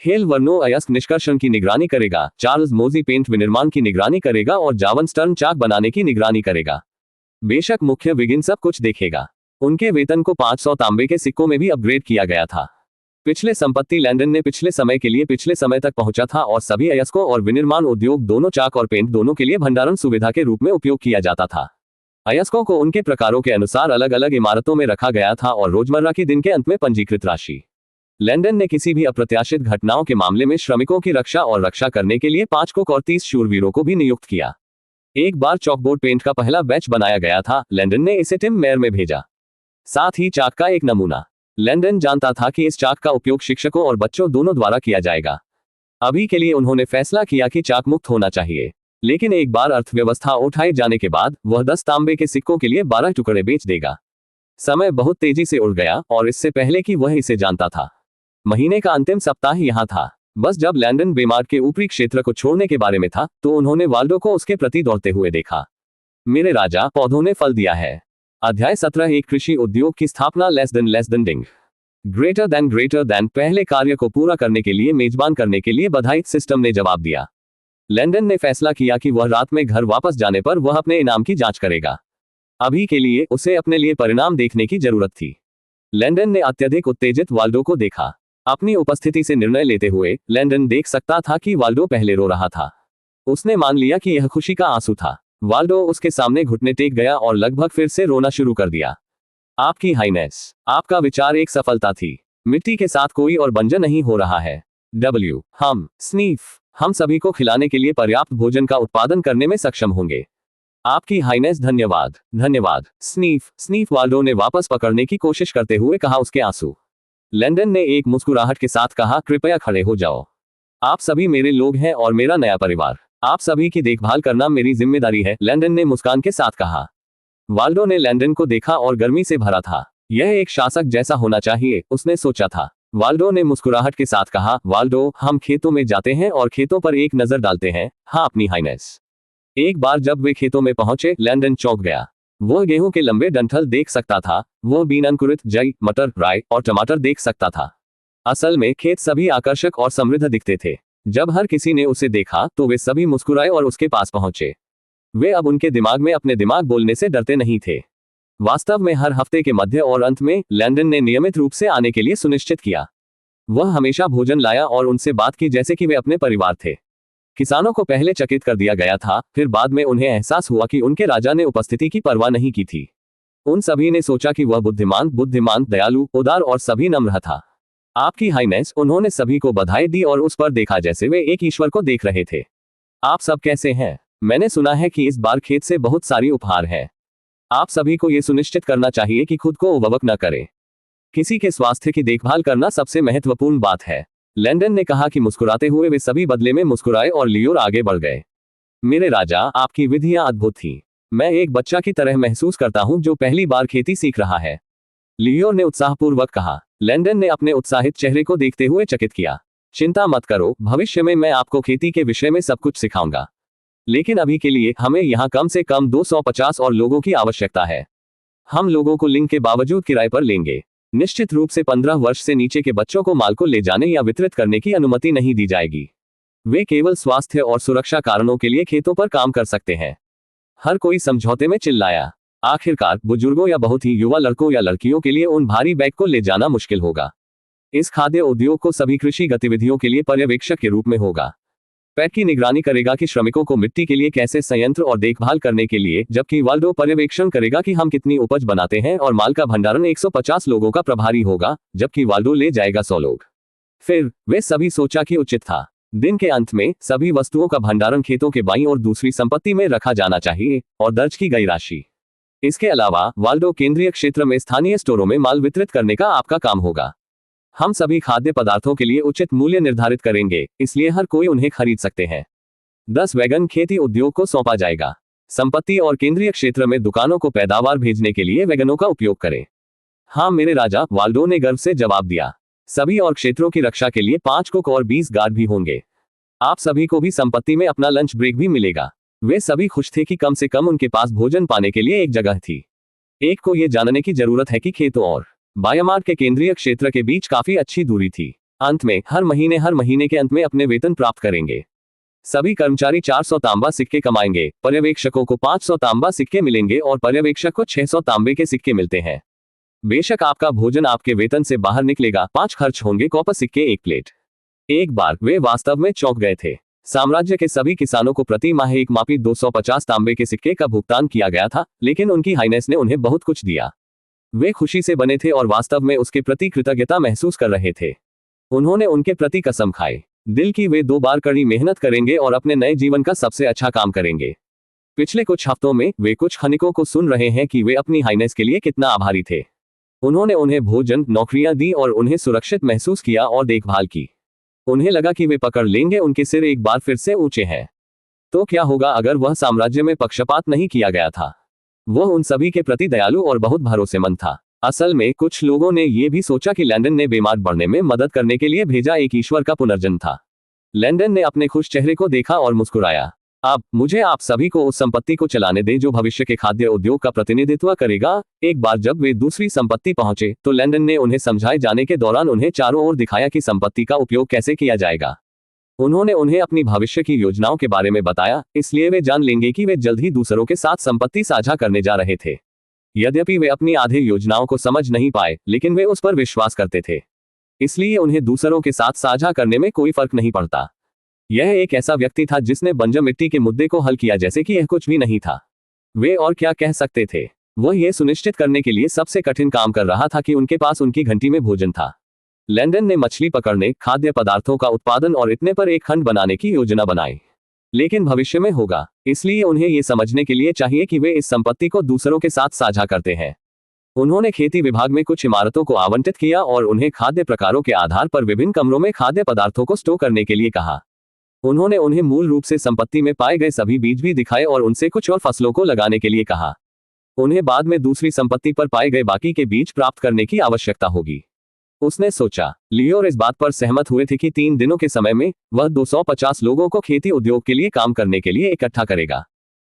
हेल वर्नो अयस्क निष्कर्षण की निगरानी करेगा, चार्ल्स मोजी पेंट विनिर्माण की निगरानी करेगा और जावन स्टर्न चाक बनाने की निगरानी करेगा। बेशक मुख्य विगिन सब कुछ देखेगा। उनके वेतन को 500 तांबे के सिक्कों में भी अपग्रेड किया गया था। पिछले संपत्ति लैंडन ने पिछले समय के लिए पिछले समय तक पहुंचा था और सभी अयस्कों और विनिर्माण उद्योग दोनों चाक और पेंट दोनों के लिए भंडारण सुविधा के रूप में उपयोग किया जाता था। अयस्कों को उनके प्रकारों के अनुसार अलग अलग इमारतों में रखा गया था और रोजमर्रा के दिन के अंत में पंजीकृत राशि। लैंडन ने किसी भी अप्रत्याशित घटनाओं के मामले में श्रमिकों की रक्षा और रक्षा करने के लिए 5 कुक और 30 शूरवीरों को भी नियुक्त किया। एक बार चॉकबोर्ड पेंट का पहला बैच बनाया गया था, लैंडन ने इसे टिम मेयर में भेजा, साथ ही चाक का एक नमूना। लैंडन जानता था कि इस चाक का उपयोग शिक्षकों और बच्चों दोनों द्वारा किया जाएगा। अभी के लिए उन्होंने फैसला किया कि चाक मुक्त होना चाहिए, लेकिन एक बार अर्थव्यवस्था उठाए जाने के बाद वह 10 तांबे के सिक्कों के लिए 12 टुकड़े बेच देगा। समय बहुत तेजी से उड़ गया और इससे पहले कि वह इसे जानता था, महीने का अंतिम सप्ताह यहाँ था। बस जब लैंडन बेमार्ट के ऊपरी क्षेत्र को छोड़ने के बारे में था, तो उन्होंने वाल्डो को उसके प्रति दौड़ते हुए देखा। मेरे राजा, पौधों ने फल दिया है। अध्याय 17 एक कृषि उद्योग की स्थापना लेस देन डिंग ग्रेटर देन पहले कार्य को पूरा करने के लिए मेजबान करने के लिए बधाई, सिस्टम ने जवाब दिया। लैंडन ने फैसला किया कि वह रात में घर वापस जाने पर वह अपने इनाम की जांच करेगा। अभी के लिए उसे अपने लिए परिणाम देखने की जरूरत थी। लैंडन ने अत्यधिक उत्तेजित वाल्डो को देखा। अपनी उपस्थिति से निर्णय लेते हुए लैंडन देख सकता था कि वाल्डो पहले रो रहा था। उसने मान लिया कि यह खुशी का आंसू था। वाल्डो उसके सामने घुटने टेक गया और लगभग फिर से रोना शुरू कर दिया। आपकी हाइनेस, आपका विचार एक सफलता थी। मिट्टी के साथ कोई और बंजर नहीं हो रहा है। हम सभी को खिलाने के लिए पर्याप्त भोजन का उत्पादन करने में सक्षम होंगे। आपकी हाइनेस, धन्यवाद। स्नीफ वाल्डो ने वापस पकड़ने की कोशिश करते हुए कहा, उसके आंसू। लैंडन ने एक मुस्कुराहट के साथ कहा, कृपया खड़े हो जाओ। आप सभी मेरे लोग हैं और मेरा नया परिवार। आप सभी की देखभाल करना मेरी जिम्मेदारी है, लैंडन ने मुस्कान के साथ कहा। वाल्डो ने लैंडन को देखा और गर्मी से भरा था। यह एक शासक जैसा होना चाहिए, उसने सोचा था। वाल्डो ने मुस्कुराहट के साथ कहा, वाल्डो, हम खेतों में जाते हैं और खेतों पर एक नजर डालते हैं। हाँ अपनी हाइनेस। एक बार जब वे खेतों में पहुंचे, लैंडन चौंक गया। वो गेहूं के लंबे डंठल देख सकता था, वो बीन अंकुरित जई, मटर, राई और टमाटर देख सकता था। असल में खेत सभी आकर्षक और समृद्ध दिखते थे। जब हर किसी ने उसे देखा तो वे सभी मुस्कुराए और उसके पास पहुंचे। वे अब उनके दिमाग में अपने दिमाग बोलने से डरते नहीं थे। वास्तव में हर हफ्ते के मध्य और अंत में लैंडन ने नियमित रूप से आने के लिए सुनिश्चित किया। वह हमेशा भोजन लाया और उनसे बात की जैसे कि वे अपने परिवार थे। किसानों को पहले चकित कर दिया गया था, फिर बाद में उन्हें एहसास हुआ कि उनके राजा ने उपस्थिति की परवाह नहीं की थी। उन सभी ने सोचा कि वह बुद्धिमान, दयालु, उदार और सभी नम्र था। आपकी हाइनेस, उन्होंने सभी को बधाई दी और उस पर देखा जैसे वे एक ईश्वर को देख रहे थे। आप सब कैसे हैं? मैंने सुना है कि इस बार खेत से बहुत सारी उपहार है। आप सभी को यह सुनिश्चित करना चाहिए कि खुद को ओवरवर्क न करें। किसी के स्वास्थ्य की देखभाल करना सबसे महत्वपूर्ण बात है। लैंडन ने कहा कि मुस्कुराते हुए वे सभी बदले में मुस्कुराए और लियोर आगे बढ़ गए। मेरे राजा, आपकी विधियां अद्भुत थी। मैं एक बच्चा की तरह महसूस करता हूं जो पहली बार खेती सीख रहा है। लियोर ने उत्साहपूर्वक कहा। लैंडन ने अपने उत्साहित चेहरे को देखते हुए चकित किया। चिंता मत करो, भविष्य में मैं आपको खेती के विषय में सब कुछ सिखाऊंगा। लेकिन अभी के लिए हमें यहाँ कम से कम 250 और लोगों की आवश्यकता है। हम लोगों को लिंग के बावजूद किराए पर लेंगे। निश्चित रूप से 15 वर्ष से नीचे के बच्चों को माल को ले जाने या वितरित करने की अनुमति नहीं दी जाएगी। वे केवल स्वास्थ्य और सुरक्षा कारणों के लिए खेतों पर काम कर सकते हैं। हर कोई समझौते में चिल्लाया। आखिरकार बुजुर्गों या बहुत ही युवा लड़कों या लड़कियों के लिए उन भारी बैग को ले जाना मुश्किल होगा। इस खाद्य उद्योग को सभी कृषि गतिविधियों के लिए पर्यवेक्षक के रूप में होगा। पैक की निगरानी करेगा कि श्रमिकों को मिट्टी के लिए कैसे संयंत्र और देखभाल करने के लिए, जबकि वाल्डो पर्यवेक्षण करेगा कि हम कितनी उपज बनाते हैं और माल का भंडारण 150 लोगों का प्रभारी होगा, जबकि वाल्डो ले जाएगा 100 लोग। फिर वे सभी सोचा कि उचित था। दिन के अंत में सभी वस्तुओं का भंडारण खेतों के बाईं और दूसरी संपत्ति में रखा जाना चाहिए और दर्ज की गई राशि। इसके अलावा वाल्डो केंद्रीय क्षेत्र में स्थानीय स्टोरों में माल वितरित करने का आपका काम होगा। हम सभी खाद्य पदार्थों के लिए उचित मूल्य निर्धारित करेंगे, इसलिए हर कोई उन्हें खरीद सकते हैं। 10 वैगन खेती उद्योग को सौंपा जाएगा। संपत्ति और केंद्रीय क्षेत्र में दुकानों को पैदावार भेजने के लिए वैगनों का उपयोग करें। हाँ मेरे राजा, वाल्डो ने गर्व से जवाब दिया। सभी और क्षेत्रों की रक्षा के लिए 5 कुक और 20 गार्ड भी होंगे। आप सभी को भी संपत्ति में अपना लंच ब्रेक भी मिलेगा। वे सभी खुश थे कि कम से कम उनके पास भोजन पाने के लिए एक जगह थी। एक को यह जानने की जरूरत है कि खेतों और बायोमार्ट के केंद्रीय क्षेत्र के बीच काफी अच्छी दूरी थी। अंत में हर महीने के अंत में अपने वेतन प्राप्त करेंगे। सभी कर्मचारी 400 तांबा सिक्के कमाएंगे, पर्यवेक्षकों को 500 तांबा सिक्के मिलेंगे और पर्यवेक्षक को 600 तांबे के सिक्के मिलते हैं। बेशक आपका भोजन आपके वेतन से बाहर निकलेगा। 5 खर्च होंगे कॉपर सिक्के 1 प्लेट। एक बार वे वास्तव में चौंक गए थे। साम्राज्य के सभी किसानों को प्रति माह एक मापी 250 तांबे के सिक्के का भुगतान किया गया था, लेकिन उनकी हाइनेस ने उन्हें बहुत कुछ दिया। वे खुशी से बने थे और वास्तव में उसके प्रति कृतज्ञता महसूस कर रहे थे। उन्होंने उनके प्रति कसम खाई। दिल की वे 2 बार कड़ी मेहनत करेंगे और अपने नए जीवन का सबसे अच्छा काम करेंगे। पिछले कुछ हफ्तों में वे कुछ खनिकों को सुन रहे हैं कि वे अपनी हाइनेस के लिए कितना आभारी थे। उन्होंने उन्हें भोजन, नौकरियां दी और उन्हें सुरक्षित महसूस किया और देखभाल की। उन्हें लगा कि वे पकड़ लेंगे, उनके सिर एक बार फिर से ऊंचे हैं। तो क्या होगा अगर वह साम्राज्य में पक्षपात नहीं किया गया था? वह उन सभी के प्रति दयालु और बहुत भरोसेमंद था। असल में कुछ लोगों ने यह भी सोचा कि लैंडन ने बीमार बढ़ने में मदद करने के लिए भेजा एक ईश्वर का पुनर्जन्म था। लैंडन ने अपने खुश चेहरे को देखा और मुस्कुराया। अब मुझे आप सभी को उस संपत्ति को चलाने दें जो भविष्य के खाद्य उद्योग का प्रतिनिधित्व करेगा। एक बार जब वे दूसरी संपत्ति पहुंचे तो लैंडन ने उन्हें समझाए जाने के दौरान उन्हें चारों ओर दिखाया कि संपत्ति का उपयोग कैसे किया जाएगा। उन्होंने उन्हें अपनी भविष्य की योजनाओं के बारे में बताया, इसलिए वे जान लेंगे कि वे जल्द ही दूसरों के साथ संपत्ति साझा करने जा रहे थे। यद्यपि वे अपनी आधे योजनाओं को समझ नहीं पाए, लेकिन वे उस पर विश्वास करते थे, इसलिए उन्हें दूसरों के साथ साझा करने में कोई फर्क नहीं पड़ता। यह एक ऐसा व्यक्ति था जिसने बंजर मिट्टी के मुद्दे को हल किया जैसे कि यह कुछ भी नहीं था। वे और क्या कह सकते थे? वह यह सुनिश्चित करने के लिए सबसे कठिन काम कर रहा था कि उनके पास उनकी घंटी में भोजन था। लैंडन ने मछली पकड़ने, खाद्य पदार्थों का उत्पादन और इतने पर एक खंड बनाने की योजना बनाई, लेकिन भविष्य में होगा, इसलिए उन्हें यह समझने के लिए चाहिए कि वे इस संपत्ति को दूसरों के साथ साझा करते हैं। उन्होंने खेती विभाग में कुछ इमारतों को आवंटित किया और उन्हें खाद्य प्रकारों के आधार पर विभिन्न कमरों में खाद्य पदार्थों को स्टोर करने के लिए कहा। उन्होंने उन्हें मूल रूप से संपत्ति में पाए गए सभी बीज भी दिखाए और उनसे कुछ और फसलों को लगाने के लिए कहा। उन्हें बाद में दूसरी संपत्ति पर पाए गए बाकी के बीज प्राप्त करने की आवश्यकता होगी। उसने सोचा। लियोर इस बात पर सहमत हुए थे कि 3 दिनों के समय में वह 250 लोगों को खेती उद्योग के लिए काम करने के लिए इकट्ठा करेगा।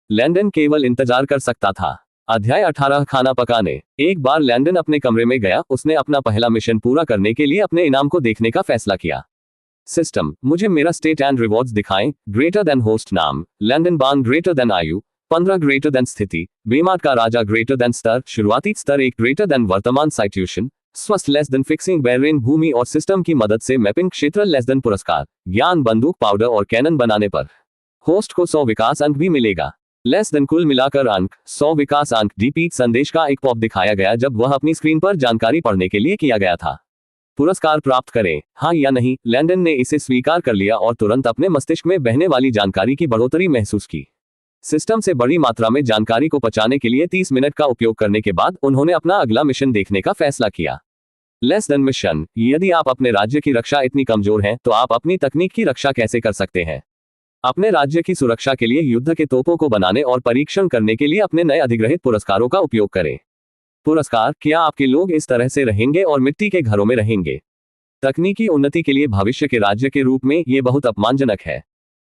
लैंडन केवल इंतजार कर सकता था। अध्याय 18 खाना पकाने। एक बार लैंडन अपने कमरे में गया। उसने अपना पहला मिशन पूरा करने के लिए अपने इनाम को देखने का फैसला किया। सिस्टम, मुझे मेरा स्टेट एंड रिवॉर्ड्स दिखाएं। ग्रेटर देन होस्ट नाम लैंडन बान, ग्रेटर देन आयु 15, ग्रेटर देन स्थिति बेमार्ट का राजा, ग्रेटर देन स्तर शुरुआती स्तर 1, ग्रेटर देन वर्तमान सिचुएशन स्वस्थ, लेस देन फिक्सिंग बेरेन भूमि और सिस्टम की मदद से मैपिंग क्षेत्र, लेस देन पुरस्कार ज्ञान बंदूक पाउडर और कैनन बनाने पर होस्ट को 100 विकास अंक भी मिलेगा। लेस देन कुल मिलाकर अंक 100 विकास अंक। डीपीट संदेश का एक पॉप दिखाया गया जब वह अपनी स्क्रीन पर जानकारी पढ़ने के लिए किया गया था। पुरस्कार प्राप्त करें, हाँ या नहीं। लैंडन ने इसे स्वीकार कर लिया और तुरंत अपने मस्तिष्क में बहने वाली जानकारी की बढ़ोतरी महसूस की। सिस्टम से बड़ी मात्रा में जानकारी को पचाने के लिए 30 मिनट का उपयोग करने के बाद उन्होंने अपना अगला मिशन देखने का फैसला किया। Less than mission. यदि आप अपने राज्य की रक्षा इतनी कमजोर हैं तो आप अपनी तकनीक की रक्षा कैसे कर सकते हैं? अपने राज्य की सुरक्षा के लिए युद्ध के तोपों को बनाने और परीक्षण करने के लिए अपने नए अधिग्रहित पुरस्कारों का उपयोग करें। पुरस्कार, क्या आपके लोग इस तरह से रहेंगे और मिट्टी के घरों में रहेंगे? तकनीकी उन्नति के लिए भविष्य के राज्य के रूप में यह बहुत अपमानजनक है।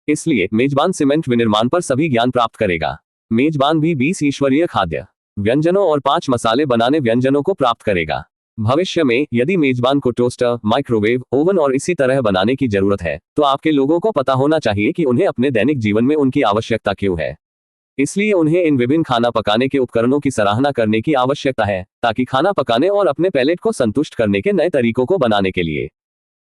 इसलिए मेजबान सीमेंट विनिर्माण पर सभी ज्ञान प्राप्त करेगा। मेजबान भी 20 ईश्वरीय खाद्य व्यंजनों और 5 मसाले बनाने व्यंजनों को प्राप्त करेगा। भविष्य में यदि मेजबान को टोस्टर, माइक्रोवेव, ओवन और इसी तरह बनाने की जरूरत है तो आपके लोगों को पता होना चाहिए कि उन्हें अपने दैनिक जीवन में उनकी आवश्यकता क्यों है। इसलिए उन्हें इन विभिन्न खाना पकाने के उपकरणों की सराहना करने की आवश्यकता है ताकि खाना पकाने और अपने पैलेट को संतुष्ट करने के नए तरीकों को बनाने के लिए।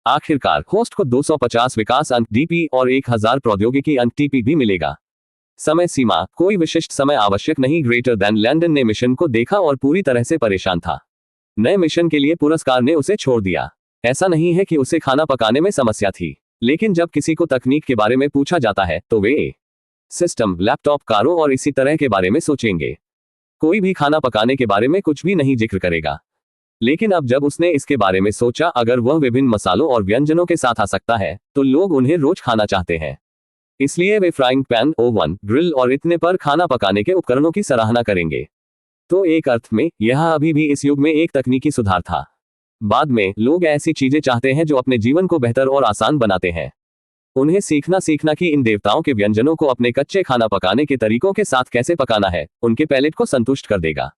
आखिरकार होस्ट को 250 विकास अंक डीपी और 1000 प्रौद्योगिकी अंक टीपी भी मिलेगा। समय सीमा, कोई विशिष्ट समय आवश्यक नहीं। Greater than. लैंडन ने मिशन को देखा और पूरी तरह से परेशान था। नए मिशन के लिए पुरस्कार ने उसे छोड़ दिया। ऐसा नहीं है कि उसे खाना पकाने में समस्या थी, लेकिन जब किसी को तकनीक के बारे में पूछा जाता है तो वे सिस्टम, लैपटॉप, कारों और इसी तरह के बारे में सोचेंगे। कोई भी खाना पकाने के बारे में कुछ भी नहीं जिक्र करेगा। लेकिन अब जब उसने इसके बारे में सोचा, अगर वह विभिन्न मसालों और व्यंजनों के साथ आ सकता है तो लोग उन्हें रोज खाना चाहते हैं। इसलिए वे फ्राइंग पैन, ओवन, ग्रिल और इतने पर खाना पकाने के उपकरणों की सराहना करेंगे। तो एक अर्थ में यह अभी भी इस युग में एक तकनीकी सुधार था। बाद में लोग ऐसी चीजें चाहते हैं जो अपने जीवन को बेहतर और आसान बनाते हैं। उन्हें सीखना कि इन देवताओं के व्यंजनों को अपने कच्चे खाना पकाने के तरीकों के साथ कैसे पकाना है, उनके पैलेट को संतुष्ट कर देगा।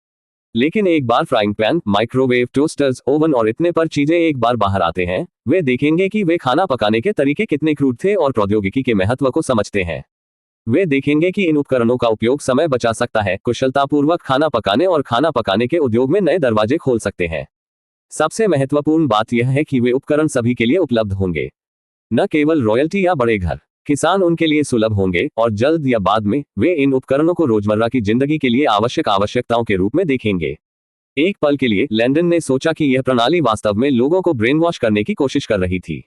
लेकिन एक बार frying pan, microwave, toasters, oven और इतने पर चीजें एक बार बाहर आते हैं, वे देखेंगे कि वे खाना पकाने के तरीके कितने क्रूड थे और प्रौद्योगिकी के महत्व को समझते हैं। वे देखेंगे कि इन उपकरणों का उपयोग समय बचा सकता है, कुशलतापूर्वक खाना पकाने और खाना पकाने के उद्योग में नए दरवाजे खोल सकते हैं। सबसे महत्वपूर्ण बात यह है कि वे उपकरण सभी के लिए उपलब्ध होंगे, न केवल रॉयल्टी या बड़े घर किसान उनके लिए सुलभ होंगे और जल्द या बाद में वे इन उपकरणों को रोजमर्रा की जिंदगी के लिए आवश्यक आवश्यकताओं के रूप में देखेंगे। एक पल के लिए लैंडन ने सोचा कि यह प्रणाली वास्तव में लोगों को ब्रेन वॉश करने की कोशिश कर रही थी।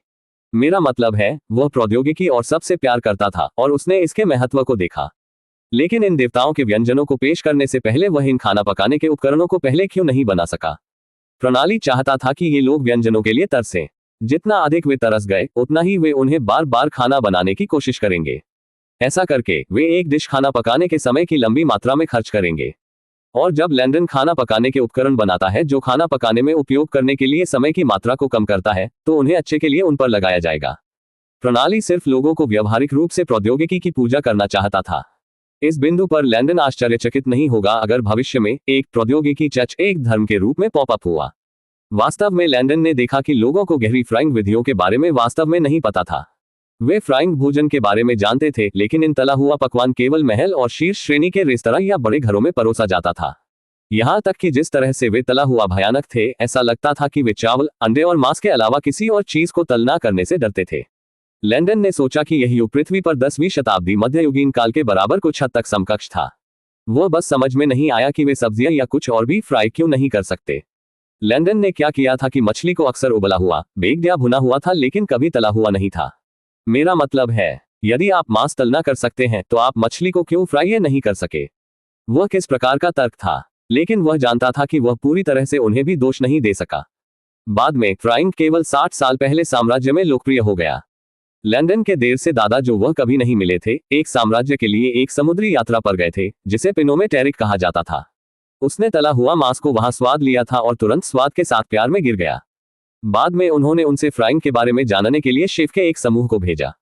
मेरा मतलब है, वह प्रौद्योगिकी और सबसे प्यार करता था और उसने इसके महत्व को देखा। लेकिन इन देवताओं के व्यंजनों को पेश करने से पहले वह इन खाना पकाने के उपकरणों को पहले क्यों नहीं बना सका? प्रणाली चाहता था कि ये लोग व्यंजनों के लिए तरसें। जितना अधिक वे तरस गए, उतना ही वे उन्हें बार बार खाना बनाने की कोशिश करेंगे। ऐसा करके वे एक डिश खाना पकाने के समय की लंबी मात्रा में खर्च करेंगे। और जब लैंडन खाना पकाने के उपकरण बनाता है जो खाना पकाने में उपयोग करने के लिए समय की मात्रा को कम करता है, तो उन्हें अच्छे के लिए उन पर लगाया जाएगा। प्रणाली सिर्फ लोगों को व्यावहारिक रूप से प्रौद्योगिकी की पूजा करना चाहता था। इस बिंदु पर लैंडन आश्चर्यचकित नहीं होगा अगर भविष्य में एक प्रौद्योगिकी चर्च एक धर्म के रूप में पॉप अप हुआ। वास्तव में लैंडन ने देखा कि लोगों को गहरी फ्राइंग विधियों के बारे में वास्तव में नहीं पता था। वे फ्राइंग भोजन के बारे में जानते थे, लेकिन इन तला हुआ पकवान केवल महल और शीर्ष श्रेणी के रेस्तरां या बड़े घरों में परोसा जाता था। यहाँ तक कि जिस तरह से वे तला हुआ भयानक थे, ऐसा लगता था कि वे चावल, अंडे और मांस के अलावा किसी और चीज को तलना करने से डरते थे। लैंडन ने सोचा कि यह युग पृथ्वी पर 10वीं शताब्दी मध्ययुगीन काल के बराबर कुछ हद तक समकक्ष था। वह बस समझ में नहीं आया कि वे सब्जियां या कुछ और भी फ्राई क्यों नहीं कर सकते। लैंडन ने क्या किया था कि मछली को अक्सर उबला हुआ, बेक्ड या भुना हुआ था, लेकिन कभी तला हुआ नहीं था। मेरा मतलब है, यदि आप मांस तलना कर सकते हैं तो आप मछली को क्यों फ्राई नहीं कर सके? वह किस प्रकार का तर्क था, लेकिन वह जानता था कि वह पूरी तरह से उन्हें भी दोष नहीं दे सका। बाद में फ्राइंग केवल 60 साल पहले साम्राज्य में लोकप्रिय हो गया। लैंडन के देर से दादा, जो वह कभी नहीं मिले थे, एक साम्राज्य के लिए एक समुद्री यात्रा पर गए थे जिसे पिनोमे टेरिक कहा जाता था। उसने तला हुआ मांस को वहां स्वाद लिया था और तुरंत स्वाद के साथ प्यार में गिर गया। बाद में उन्होंने उनसे फ्राइंग के बारे में जानने के लिए शेफ के एक समूह को भेजा।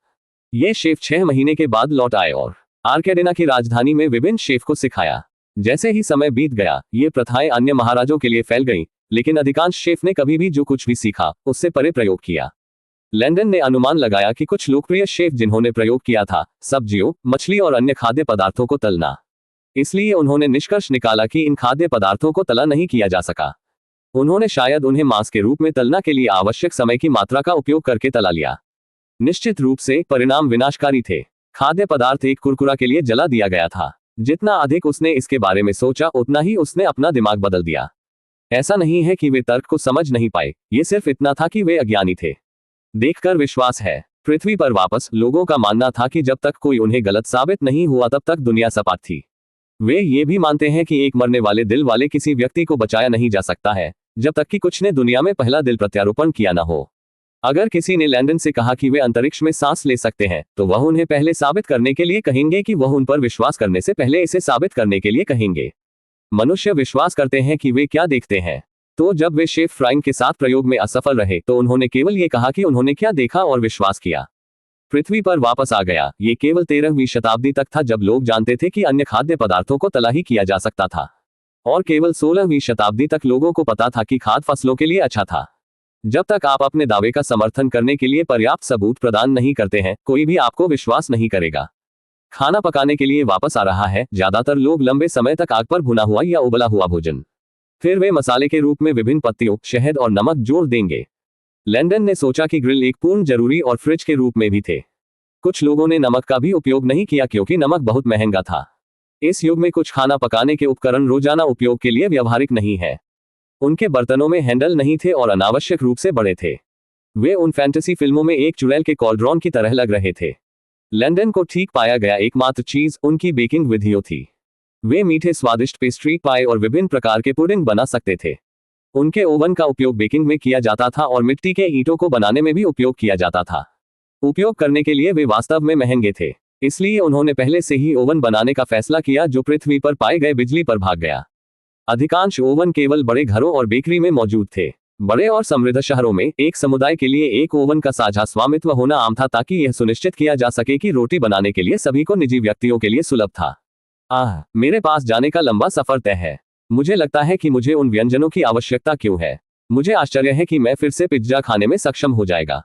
ये शेफ 6 महीने के बाद लौट आए और आर्केडिना की राजधानी में विभिन्न शेफ को सिखाया। जैसे ही समय बीत गया, ये प्रथाएं अन्य महाराजों के लिए फैल गईं, लेकिन अधिकांश शेफ ने कभी भी जो कुछ भी सीखा उससे परे प्रयोग किया। लैंडन ने अनुमान लगाया कि कुछ लोकप्रिय शेफ जिन्होंने प्रयोग किया था सब्जियों, मछली और अन्य खाद्य पदार्थों को तलना, इसलिए उन्होंने निष्कर्ष निकाला कि इन खाद्य पदार्थों को तला नहीं किया जा सका। उन्होंने शायद उन्हें मांस के रूप में तलना के लिए आवश्यक समय की मात्रा का उपयोग करके तला लिया। निश्चित रूप से परिणाम विनाशकारी थे। खाद्य पदार्थ एक कुरकुरा के लिए जला दिया गया था। जितना अधिक उसने इसके बारे में सोचा, उतना ही उसने अपना दिमाग बदल दिया। ऐसा नहीं है कि वे तर्क को समझ नहीं पाए, ये सिर्फ इतना था कि वे अज्ञानी थे। देखकर विश्वास है। पृथ्वी पर वापस लोगों का मानना था कि जब तक कोई उन्हें गलत साबित नहीं हुआ तब तक दुनिया सपाट थी। वे ये भी मानते हैं कि एक मरने वाले दिल वाले किसी व्यक्ति को बचाया नहीं जा सकता है जब तक कि कुछ ने दुनिया में पहला दिल प्रत्यारोपण किया न हो। अगर किसी ने लैंडन से कहा कि वे अंतरिक्ष में सांस ले सकते हैं, तो वह उन्हें पहले साबित करने के लिए कहेंगे कि वह उन पर विश्वास करने से पहले इसे साबित करने के लिए कहेंगे। मनुष्य विश्वास करते हैं कि वे क्या देखते हैं। तो जब वे शेफ फ्राइंग के साथ प्रयोग में असफल रहे तो उन्होंने केवल ये कहा कि उन्होंने क्या देखा और विश्वास किया। पृथ्वी पर वापस आ गया। ये केवल 13वीं शताब्दी तक था जब लोग जानते थे कि अन्य खाद्य पदार्थों को तला ही किया जा सकता था, और केवल 16वीं शताब्दी तक लोगों को पता था कि खाद्य फसलों के लिए अच्छा था। जब तक आप अपने दावे का समर्थन करने के लिए पर्याप्त सबूत प्रदान नहीं करते हैं, कोई भी आपको विश्वास नहीं करेगा। खाना पकाने के लिए वापस आ रहा है। ज्यादातर लोग लंबे समय तक आग पर भुना हुआ या उबला हुआ भोजन, फिर वे मसाले के रूप में विभिन्न पत्तियों, शहद और नमक जोड़ देंगे। लैंडन ने सोचा कि ग्रिल एक पूर्ण जरूरी और फ्रिज के रूप में भी थे। कुछ लोगों ने नमक का भी उपयोग नहीं किया क्योंकि नमक बहुत महंगा था। इस युग में कुछ खाना पकाने के उपकरण रोजाना उपयोग के लिए व्यवहारिक नहीं है। उनके बर्तनों में हैंडल नहीं थे और अनावश्यक रूप से बड़े थे। वे उन फैंटेसी फिल्मों में एक चुड़ैल के कॉल्ड्रॉन की तरह लग रहे थे। लैंडन को ठीक पाया गया एकमात्र चीज उनकी बेकिंग विधियों थी। वे मीठे स्वादिष्ट पेस्ट्री, पाई और विभिन्न प्रकार के पुडिंग बना सकते थे। उनके ओवन का उपयोग बेकिंग में किया जाता था और मिट्टी के ईंटों को बनाने में भी उपयोग किया जाता था। उपयोग करने के लिए वे वास्तव में महंगे थे, इसलिए उन्होंने पहले से ही ओवन बनाने का फैसला किया जो पृथ्वी पर पाए गए बिजली पर भाग गया। अधिकांश ओवन केवल बड़े घरों और बेकरी में मौजूद थे। बड़े और समृद्ध शहरों में एक समुदाय के लिए एक ओवन का साझा स्वामित्व होना आम था ताकि यह सुनिश्चित किया जा सके कि रोटी बनाने के लिए सभी को निजी व्यक्तियों के लिए सुलभ था। मेरे पास जाने का लंबा सफर तय है। मुझे लगता है कि मुझे उन व्यंजनों की आवश्यकता क्यों है। मुझे आश्चर्य है कि मैं फिर से पिज्जा खाने में सक्षम हो जाएगा।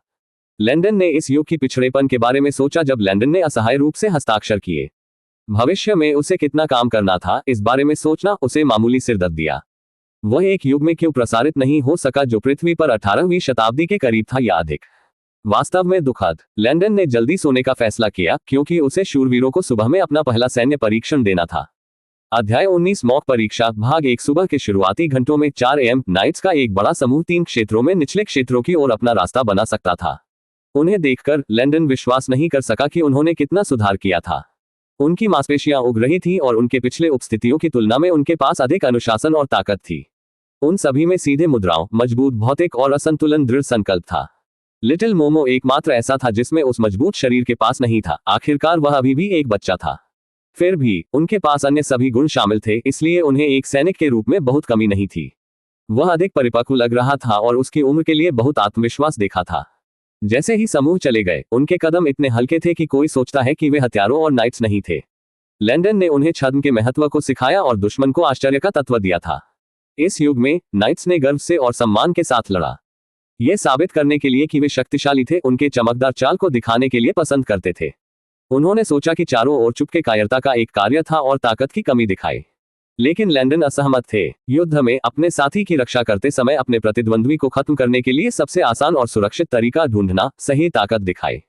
लैंडन ने इस युग की पिछड़ेपन के बारे में सोचा जब लैंडन ने असहाय रूप से हस्ताक्षर किए। भविष्य में उसे कितना काम करना था, इस बारे में सोचना उसे मामूली सिरदर्द दिया। वह एक युग में क्यों प्रसारित नहीं हो सका जो पृथ्वी पर 18वीं शताब्दी के करीब था या अधिक। वास्तव में दुखद। लैंडन ने जल्दी सोने का फैसला किया क्योंकि उसे शूरवीरों को सुबह में अपना पहला सैन्य परीक्षण देना था। अध्याय 19 मॉक परीक्षा भाग 1। सुबह के शुरुआती घंटों में 4 AM नाइट्स का एक बड़ा समूह 3 क्षेत्रों में निचले क्षेत्रों की ओर अपना रास्ता बना सकता था। उन्हें देखकर लैंडन विश्वास नहीं कर सका कि उन्होंने कितना सुधार किया था। उनकी मांसपेशियां उग रही थीं और उनके पिछले उपस्थितियों की तुलना में उनके पास अधिक अनुशासन और ताकत थी। उन सभी में सीधे मुद्राओं, मजबूत भौतिक और असंतुलन दृढ़ संकल्प था। लिटिल मोमो एकमात्र ऐसा था जिसमें उस मजबूत शरीर के पास नहीं था। आखिरकार वह अभी भी एक बच्चा था। फिर भी उनके पास अन्य सभी गुण शामिल थे, इसलिए उन्हें एक सैनिक के रूप में बहुत कमी नहीं थी। वह अधिक परिपक्व लग रहा था और उसकी उम्र के लिए बहुत आत्मविश्वास देखा था। जैसे ही समूह चले गए, उनके कदम इतने हल्के थे कि कोई सोचता है कि वे हथियारों और नाइट्स नहीं थे। लैंडन ने उन्हें छद्म के महत्व को सिखाया और दुश्मन को आश्चर्य का तत्व दिया था। इस युग में नाइट्स ने गर्व से और सम्मान के साथ लड़ा। यह साबित करने के लिए कि वे शक्तिशाली थे, उनके चमकदार चाल को दिखाने के लिए पसंद करते थे। उन्होंने सोचा कि चारों ओर चुपके कायरता का एक कार्य था और ताकत की कमी दिखाई। लेकिन लैंडन असहमत थे। युद्ध में अपने साथी की रक्षा करते समय अपने प्रतिद्वंद्वी को खत्म करने के लिए सबसे आसान और सुरक्षित तरीका ढूंढना, सही ताकत दिखाए।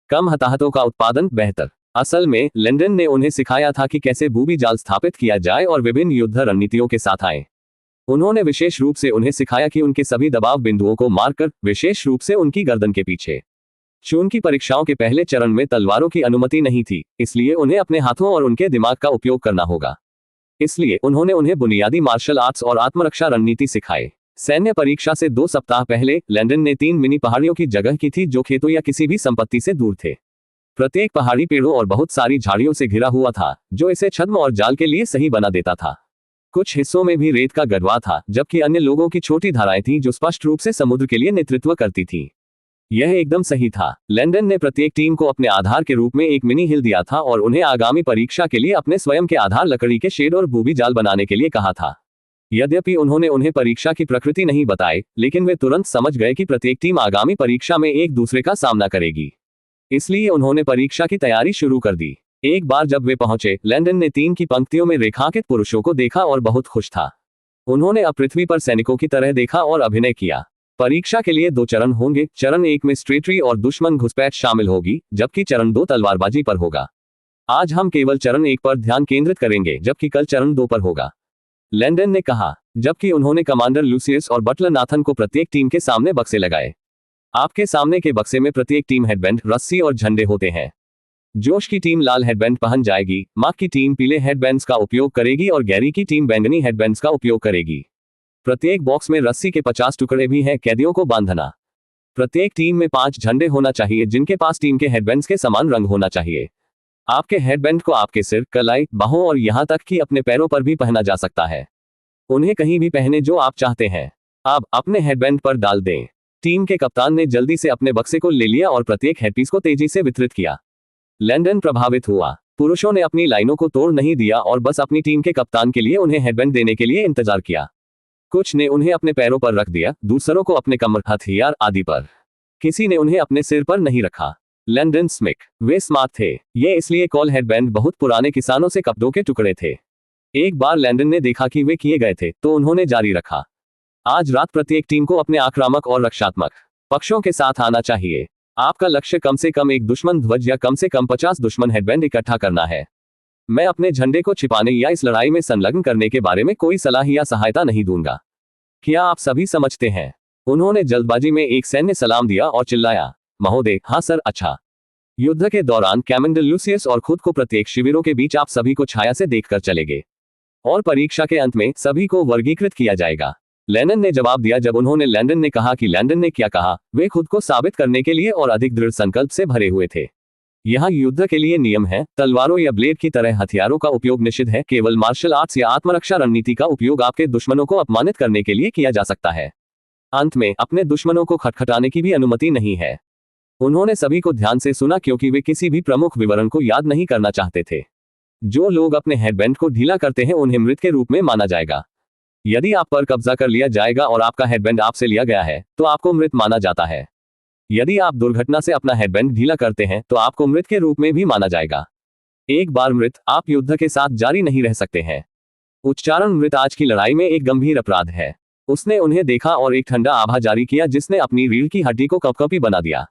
कम हताहतों का उत्पादन बेहतर। असल में लैंडन ने उन्हें सिखाया था कि कैसे बूबी जाल स्थापित किया जाए और विभिन्न युद्ध रणनीतियों के साथ आए। उन्होंने विशेष रूप से उन्हें सिखाया कि उनके सभी दबाव बिंदुओं को मारकर, विशेष रूप से उनकी गर्दन के पीछे। चून की परीक्षाओं के पहले चरण में तलवारों की अनुमति नहीं थी, इसलिए उन्हें अपने हाथों और उनके दिमाग का उपयोग करना होगा। इसलिए उन्होंने उन्हें बुनियादी मार्शल आर्ट्स और आत्मरक्षा रणनीति सिखाए। सैन्य परीक्षा से 2 सप्ताह पहले लैंडन ने 3 मिनी पहाड़ियों की जगह की थी जो खेतों या किसी भी संपत्ति से दूर थे। प्रत्येक पहाड़ी पेड़ों और बहुत सारी झाड़ियों से घिरा हुआ था, जो इसे छद्म और जाल के लिए सही बना देता था। कुछ हिस्सों में भी रेत का गढ़वा था, जबकि अन्य लोगों की छोटी धाराएं थीं जो स्पष्ट रूप से समुद्र के लिए नेतृत्व करती थीं। यह एकदम सही था। लैंडन ने प्रत्येक टीम को अपने आधार के रूप में एक मिनी हिल दिया था और उन्हें आगामी परीक्षा के लिए अपने स्वयं के आधार लकड़ी के शेड और बूबी जाल बनाने के लिए कहा था। यद्यपि उन्होंने उन्हें परीक्षा की प्रकृति नहीं बताई, लेकिन वे तुरंत समझ गए कि प्रत्येक टीम आगामी परीक्षा में एक दूसरे का सामना करेगी। इसलिए उन्होंने परीक्षा की तैयारी शुरू कर दी। एक बार जब वे पहुंचे, लैंडन ने 3 की पंक्तियों में रेखांकित पुरुषों को देखा और बहुत खुश था। उन्होंने अब पृथ्वी पर सैनिकों की तरह देखा और अभिनय किया। परीक्षा के लिए 2 चरण होंगे। चरण 1 में स्ट्रेटरी और दुश्मन घुसपैठ शामिल होगी, जबकि चरण 2 तलवारबाजी पर होगा। आज हम केवल चरण 1 पर ध्यान केंद्रित करेंगे, जबकि कल चरण 2 पर होगा, लैंडन ने कहा, जबकि उन्होंने कमांडर लूसियस और बटलर नाथन को प्रत्येक टीम के सामने बक्से लगाए। आपके सामने के बक्से में प्रत्येक टीम हेडबैंड, रस्सी और झंडे होते हैं। जोश की टीम लाल हेडबैंड पहन जाएगी, मार्क की टीम पीले हेडबैंड्स का उपयोग करेगी और गैरी की टीम बैंगनी हेडबैंड्स का उपयोग करेगी। प्रत्येक बॉक्स में रस्सी के 50 टुकड़े भी हैं कैदियों को बांधना। प्रत्येक टीम में 5 झंडे होना चाहिए, जिनके पास टीम के हेडबैंड्स के समान रंग होना चाहिए। आपके हेडबैंड को आपके सिर, कलाई, बाहों और यहां तक कि अपने पैरों पर भी पहना जा सकता है। उन्हें कहीं भी पहने जो आप चाहते हैं। अब अपने हेडबैंड पर डाल दें। टीम के कप्तान ने जल्दी से अपने बक्से को ले लिया और प्रत्येक हेडपीस को तेजी से वितरित किया। लैंडन प्रभावित हुआ। पुरुषों ने अपनी लाइनों को तोड़ नहीं दिया और बस अपनी टीम के कप्तान के लिए उन्हें हेडबैंड देने के लिए इंतजार किया। कुछ ने उन्हें अपने पैरों पर रख दिया, दूसरों को अपने कमर, हथियार आदि पर। किसी ने उन्हें अपने सिर पर नहीं रखा। लैंडन स्मिक, वे स्मार्ट थे। ये इसलिए कॉल हेडबैंड बहुत पुराने किसानों से कपड़ों के टुकड़े थे। एक बार लैंडन ने देखा कि वे किए गए थे, तो उन्होंने जारी रखा। आज रात प्रत्येक टीम को अपने आक्रामक और रक्षात्मक पक्षों के साथ आना चाहिए। आपका लक्ष्य कम से कम एक दुश्मन ध्वज या कम से कम 50 दुश्मन हेडबैंड इकट्ठा करना है। मैं अपने झंडे को छिपाने या इस लड़ाई में संलग्न करने के बारे में कोई सलाह या सहायता नहीं दूंगा। क्या आप सभी समझते हैं? उन्होंने जल्दबाजी में एक सैन्य सलाम दिया और चिल्लाया, महोदय, हाँ सर, अच्छा। युद्ध के दौरान कमांडर लूसियस और खुद को प्रत्येक शिविरों के बीच आप सभी को छाया से देखकर चलेंगे और परीक्षा के अंत में सभी को वर्गीकृत किया जाएगा। लैंडन ने जवाब दिया जब उन्होंने लैंडन ने कहा कि लैंडन ने क्या कहा। वे खुद को साबित करने के लिए और अधिक दृढ़ संकल्प से भरे हुए थे। यहाँ युद्ध के लिए नियम है। तलवारों या ब्लेड की तरह हथियारों का उपयोग निषिद्ध है। केवल मार्शल आर्ट्स या आत्मरक्षा रणनीति का उपयोग आपके दुश्मनों को अपमानित करने के लिए किया जा सकता है। अंत में अपने दुश्मनों को खटखटाने की भी अनुमति नहीं है। उन्होंने सभी को ध्यान से सुना क्योंकि वे किसी भी प्रमुख विवरण को याद नहीं करना चाहते थे। जो लोग अपने हेडबैंड को ढीला करते हैं उन्हें मृत के रूप में माना जाएगा। यदि आप पर कब्जा कर लिया जाएगा और आपका हेडबैंड आपसे लिया गया है, तो आपको मृत माना जाता है। यदि आप दुर्घटना से अपना हेडबैंड ढीला करते हैं, तो आपको मृत के रूप में भी माना जाएगा। एक बार मृत, आप युद्ध के साथ जारी नहीं रह सकते हैं। उच्चारण मृत आज की लड़ाई में एक गंभीर अपराध है। उसने उन्हें देखा और एक ठंडा आभा जारी किया जिसने अपनी रीढ़ की हड्डी को कपकपी बना दिया।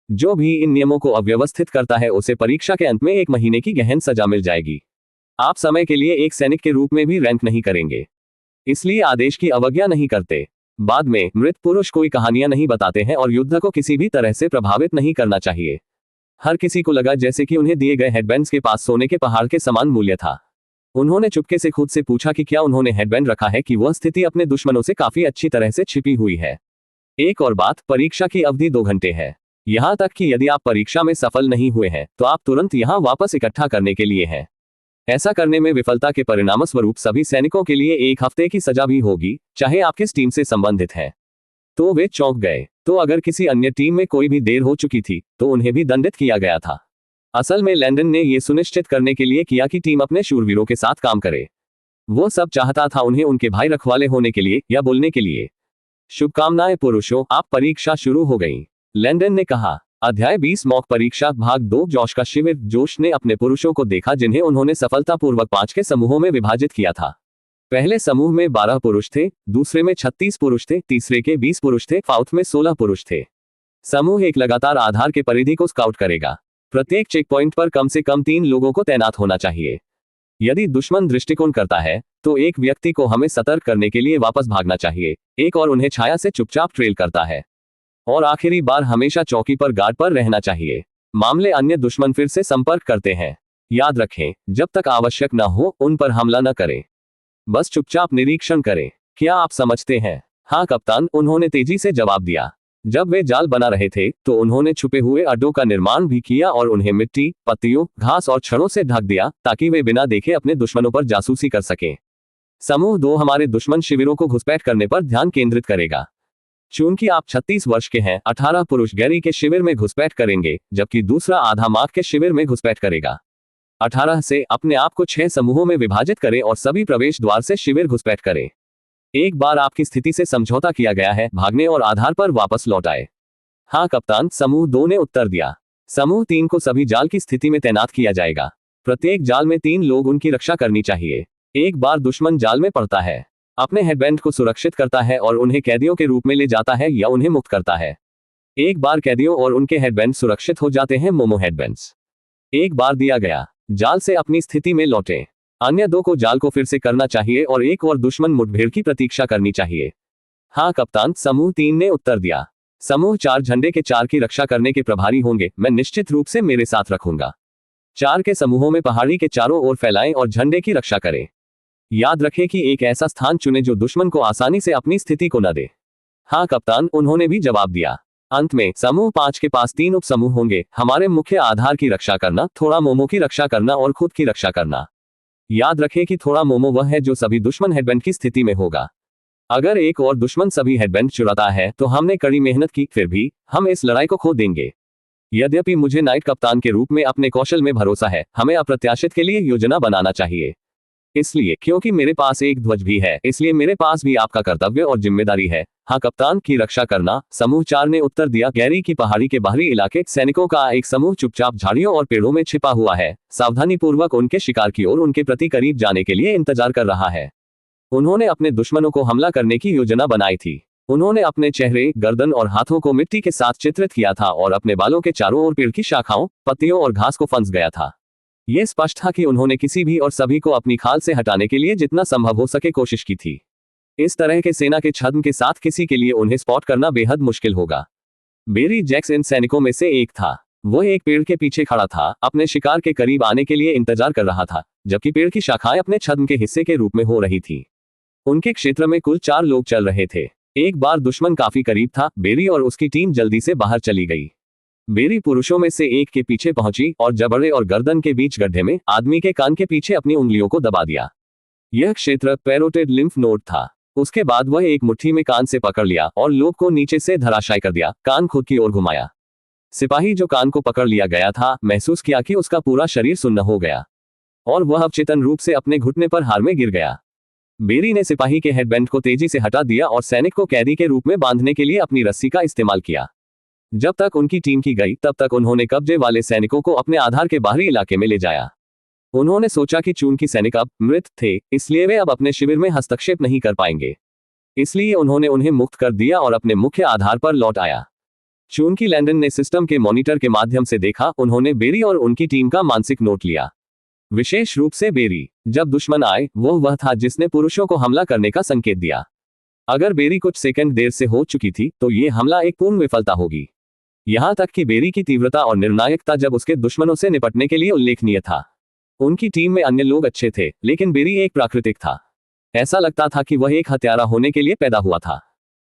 जो भी इन नियमों को अव्यवस्थित करता है उसे परीक्षा के अंत में 1 महीने की गहन सजा मिल जाएगी। आप समय के लिए एक सैनिक के रूप में भी रैंक नहीं करेंगे, इसलिए आदेश की अवज्ञा नहीं करते। बाद में मृत पुरुष कोई कहानियां नहीं बताते हैं और युद्ध को किसी भी तरह से प्रभावित नहीं करना चाहिए। हर किसी को लगा जैसे कि उन्हें दिए गए हेडबैंड्स के पास सोने के पहाड़ के समान मूल्य था। उन्होंने चुपके से खुद से पूछा कि क्या उन्होंने हेडबैंड रखा है कि वह स्थिति अपने दुश्मनों से काफी अच्छी तरह से छिपी हुई है। एक और बात, परीक्षा की अवधि 2 घंटे है। यहाँ तक कि यदि आप परीक्षा में सफल नहीं हुए हैं, तो आप तुरंत यहाँ वापस इकट्ठा करने के लिए हैं। ऐसा करने में विफलता के परिणामस्वरूप सभी सैनिकों के लिए 1 हफ्ते की सजा भी होगी, चाहे आप किस टीम से संबंधित हैं। तो वे चौंक गए। तो अगर किसी अन्य टीम में कोई भी देर हो चुकी थी, तो उन्हें भी दंडित किया गया था। असल में लैंडन ने यह सुनिश्चित करने के लिए किया कि टीम अपने शूरवीरों के साथ काम करे। वो सब चाहता था उन्हें उनके भाई रखवाले होने के लिए या बोलने के लिए। शुभकामनाएं पुरुषों, आप परीक्षा शुरू हो गई, लैंडन ने कहा। अध्याय 20 मॉक परीक्षा भाग 2 जोश का शिविर। जोश ने अपने पुरुषों को देखा जिन्हें उन्होंने सफलतापूर्वक 5 के समूहों में विभाजित किया था। पहले समूह में 12 पुरुष थे, दूसरे में 36 पुरुष थे, तीसरे के 20 पुरुष थे, चौथे में 16 पुरुष थे। समूह एक लगातार आधार के परिधि को स्काउट करेगा। प्रत्येक चेक पॉइंट पर कम से कम 3 लोगों को तैनात होना चाहिए। यदि दुश्मन दृष्टिकोण करता है, तो एक व्यक्ति को हमें सतर्क करने के लिए वापस भागना चाहिए, एक और उन्हें छाया से चुपचाप ट्रेल करता है, और आखिरी बार हमेशा चौकी पर गार्ड पर रहना चाहिए। मामले अन्य दुश्मन फिर से संपर्क करते हैं। याद रखें, जब तक आवश्यक न हो उन पर हमला न करें, बस चुपचाप निरीक्षण करें। क्या आप समझते हैं? हाँ कप्तान, उन्होंने तेजी से जवाब दिया। जब वे जाल बना रहे थे, तो उन्होंने छुपे हुए अड्डों का निर्माण भी किया और उन्हें मिट्टी, पत्तियों, घास और छड़ों से ढक दिया ताकि वे बिना देखे अपने दुश्मनों पर जासूसी कर सकें। समूह 2 हमारे दुश्मन शिविरों को घुसपैठ करने पर ध्यान केंद्रित करेगा। चूंकि आप 36 वर्ष के हैं, 18 पुरुष गैरी के शिविर में घुसपैठ करेंगे, जबकि दूसरा आधा मार्क के शिविर में घुसपैठ करेगा। 18 से अपने आप को 6 समूहों में विभाजित करें और सभी प्रवेश द्वार से शिविर घुसपैठ करें। एक बार आपकी स्थिति से समझौता किया गया है, भागने और आधार पर वापस लौट आए। हाँ कप्तान, समूह 2 ने उत्तर दिया। समूह 3 को सभी जाल की स्थिति में तैनात किया जाएगा। प्रत्येक जाल में 3 लोग उनकी रक्षा करनी चाहिए। एक बार दुश्मन जाल में पड़ता है, अपने हेडबैंड को सुरक्षित करता है और उन्हें कैदियों के रूप में ले जाता है या उन्हें मुक्त करता है। एक बार कैदियों और उनके हेडबैंड सुरक्षित हो जाते हैं, मोमो हेडबैंड्स एक बार दिया गया जाल से अपनी स्थिति में लौटें। अन्य 2 को जाल को फिर से करना चाहिए और एक और दुश्मन मुठभेड़ की प्रतीक्षा करनी चाहिए। हाँ कप्तान, समूह 3 ने उत्तर दिया। समूह 4 झंडे के 4 की रक्षा करने के प्रभारी होंगे, मैं निश्चित रूप से मेरे साथ रखूंगा। 4 के समूहों में पहाड़ी के चारों ओर फैलाएं और झंडे की रक्षा करें। याद रखें कि एक ऐसा स्थान चुनें जो दुश्मन को आसानी से अपनी स्थिति को न दे। हाँ कप्तान, उन्होंने भी जवाब दिया। अंत में समूह 5 के पास 3 उप समूह होंगे, हमारे मुख्य आधार की रक्षा करना, थोड़ा मोमो की रक्षा करना और खुद की रक्षा करना। याद रखें कि थोड़ा मोमो वह है जो सभी दुश्मन हेडबैंड की स्थिति में होगा। अगर एक और दुश्मन सभी हेडबैंड चुराता है तो हमने कड़ी मेहनत की, फिर भी हम इस लड़ाई को खो देंगे। यद्यपि मुझे नाइट कप्तान के रूप में अपने कौशल में भरोसा है, हमें अप्रत्याशित के लिए योजना बनाना चाहिए। इसलिए क्योंकि मेरे पास एक ध्वज भी है, इसलिए मेरे पास भी आपका कर्तव्य और जिम्मेदारी है। हाँ कप्तान, की रक्षा करना, समूह 4 ने उत्तर दिया। गैरी की पहाड़ी के बाहरी इलाके सैनिकों का एक समूह चुपचाप झाड़ियों और पेड़ों में छिपा हुआ है, सावधानी पूर्वक उनके शिकार की ओर उनके प्रति करीब जाने के लिए इंतजार कर रहा है। उन्होंने अपने दुश्मनों को हमला करने की योजना बनाई थी। उन्होंने अपने चेहरे, गर्दन और हाथों को मिट्टी के साथ चित्रित किया था और अपने बालों के चारों ओर पेड़ की शाखाओं, पत्तियों और घास को फंस गया था। यह स्पष्ट था कि उन्होंने किसी भी और सभी को अपनी खाल से हटाने के लिए जितना संभव हो सके कोशिश की थी। इस तरह के सेना के छद्म के साथ किसी के लिए उन्हें स्पॉट करना बेहद मुश्किल होगा। बेरी जैक्स इन सैनिकों में से एक था। वह एक पेड़ के पीछे खड़ा था, अपने शिकार के करीब आने के लिए इंतजार कर रहा था, जबकि पेड़ की शाखाएं अपने छद्म के हिस्से के रूप में हो रही थी। उनके क्षेत्र में कुल 4 लोग चल रहे थे। एक बार दुश्मन काफी करीब था, बेरी और उसकी टीम जल्दी से बाहर चली गई। बेरी पुरुषों में से एक के पीछे पहुंची और जबड़े और गर्दन के बीच गड्ढे में आदमी के कान के पीछे अपनी उंगलियों को दबा दिया। यह क्षेत्र पैरोटिड लिम्फ नोड था। उसके बाद वह एक मुट्ठी में कान से पकड़ लिया और लोब को नीचे से धराशायी कर दिया, कान खुद की ओर घुमाया। सिपाही जो कान को पकड़ लिया गया था, महसूस किया कि उसका पूरा शरीर सुन्न हो गया और वह अवचेतन रूप से अपने घुटने पर हार में गिर गया। बेरी ने सिपाही के हेडबैंड को तेजी से हटा दिया और सैनिक को कैदी के रूप में बांधने के लिए अपनी रस्सी का इस्तेमाल किया। जब तक उनकी टीम की गई, तब तक उन्होंने कब्जे वाले सैनिकों को अपने आधार के बाहरी इलाके में ले जाया। उन्होंने सोचा कि चूंकि सैनिक अब मृत थे, इसलिए वे अब अपने शिविर में हस्तक्षेप नहीं कर पाएंगे। इसलिए उन्होंने उन्हें मुक्त कर दिया और अपने मुख्य आधार पर लौट आया। चूंकि लैंडन ने सिस्टम के मॉनिटर के माध्यम से देखा, उन्होंने बेरी और उनकी टीम का मानसिक नोट लिया। विशेष रूप से बेरी। जब दुश्मन आए, वह था जिसने पुरुषों को हमला करने का संकेत दिया। अगर बेरी कुछ सेकंड देर से हो चुकी थी, तो ये हमला एक पूर्ण विफलता होगी। यहां तक कि बेरी की तीव्रता और निर्णायकता जब उसके दुश्मनों से निपटने के लिए उल्लेखनीय था। उनकी टीम में अन्य लोग अच्छे थे, लेकिन बेरी एक प्राकृतिक था। ऐसा लगता था कि वह एक हत्यारा होने के लिए पैदा हुआ था।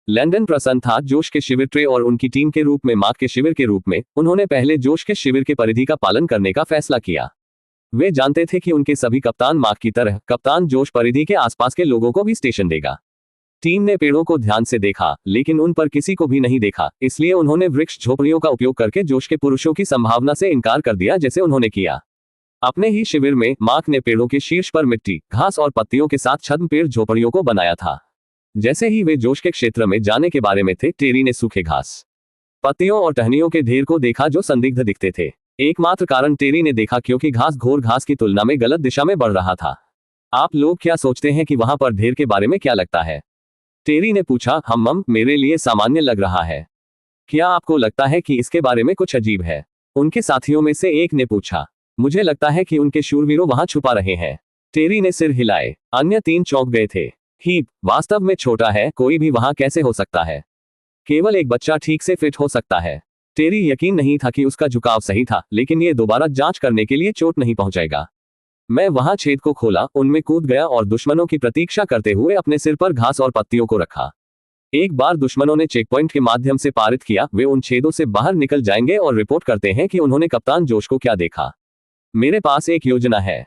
लैंडन प्रसन्न था जोश के शिविर ट्रे और उनकी टीम के रूप में मार्क के शिविर के रूप में। उन्होंने पहले जोश के शिविर के परिधि का पालन करने का फैसला किया। वे जानते थे कि उनके सभी कप्तान मार्क की तरह कप्तान जोश परिधि के आसपास के लोगों को भी स्टेशन देगा। टीम ने पेड़ों को ध्यान से देखा, लेकिन उन पर किसी को भी नहीं देखा, इसलिए उन्होंने वृक्ष झोपड़ियों का उपयोग करके जोश के पुरुषों की संभावना से इनकार कर दिया, जैसे उन्होंने किया। अपने ही शिविर में मार्क ने पेड़ों के शीर्ष पर मिट्टी, घास और पत्तियों के साथ छद्म पेड़ झोपड़ियों को बनाया था। जैसे ही वे जोश के क्षेत्र में जाने के बारे में थे, टेरी ने सूखे घास, पत्तियों और टहनियों के ढेर को देखा जो संदिग्ध दिखते थे। एकमात्र कारण टेरी ने देखा क्योंकि घास घोर घास की तुलना में गलत दिशा में बढ़ रहा था। आप लोग क्या सोचते हैं कि वहां पर ढेर के बारे में क्या लगता है? टेरी ने पूछा। मेरे लिए सामान्य लग रहा है। क्या आपको लगता है कि इसके बारे में कुछ अजीब है? उनके साथियों में से एक ने पूछा। मुझे लगता है कि उनके शूरवीरों वहां छुपा रहे हैं। टेरी ने सिर हिलाए। अन्य 3 चौंक गए थे। हीप वास्तव में छोटा है, कोई भी वहां कैसे हो सकता है? केवल एक बच्चा ठीक से फिट हो सकता है। टेरी यकीन नहीं था कि उसका झुकाव सही था, लेकिन ये दोबारा जांच करने के लिए चोट नहीं पहुंचाएगा। मैं वहां छेद को खोला, उनमें कूद गया और दुश्मनों की प्रतीक्षा करते हुए अपने सिर पर घास और पत्तियों को रखा। एक बार दुश्मनों ने चेकपॉइंट के माध्यम से पारित किया, वे उन छेदों से बाहर निकल जाएंगे और रिपोर्ट करते हैं कि उन्होंने कप्तान जोश को क्या देखा। मेरे पास एक योजना है।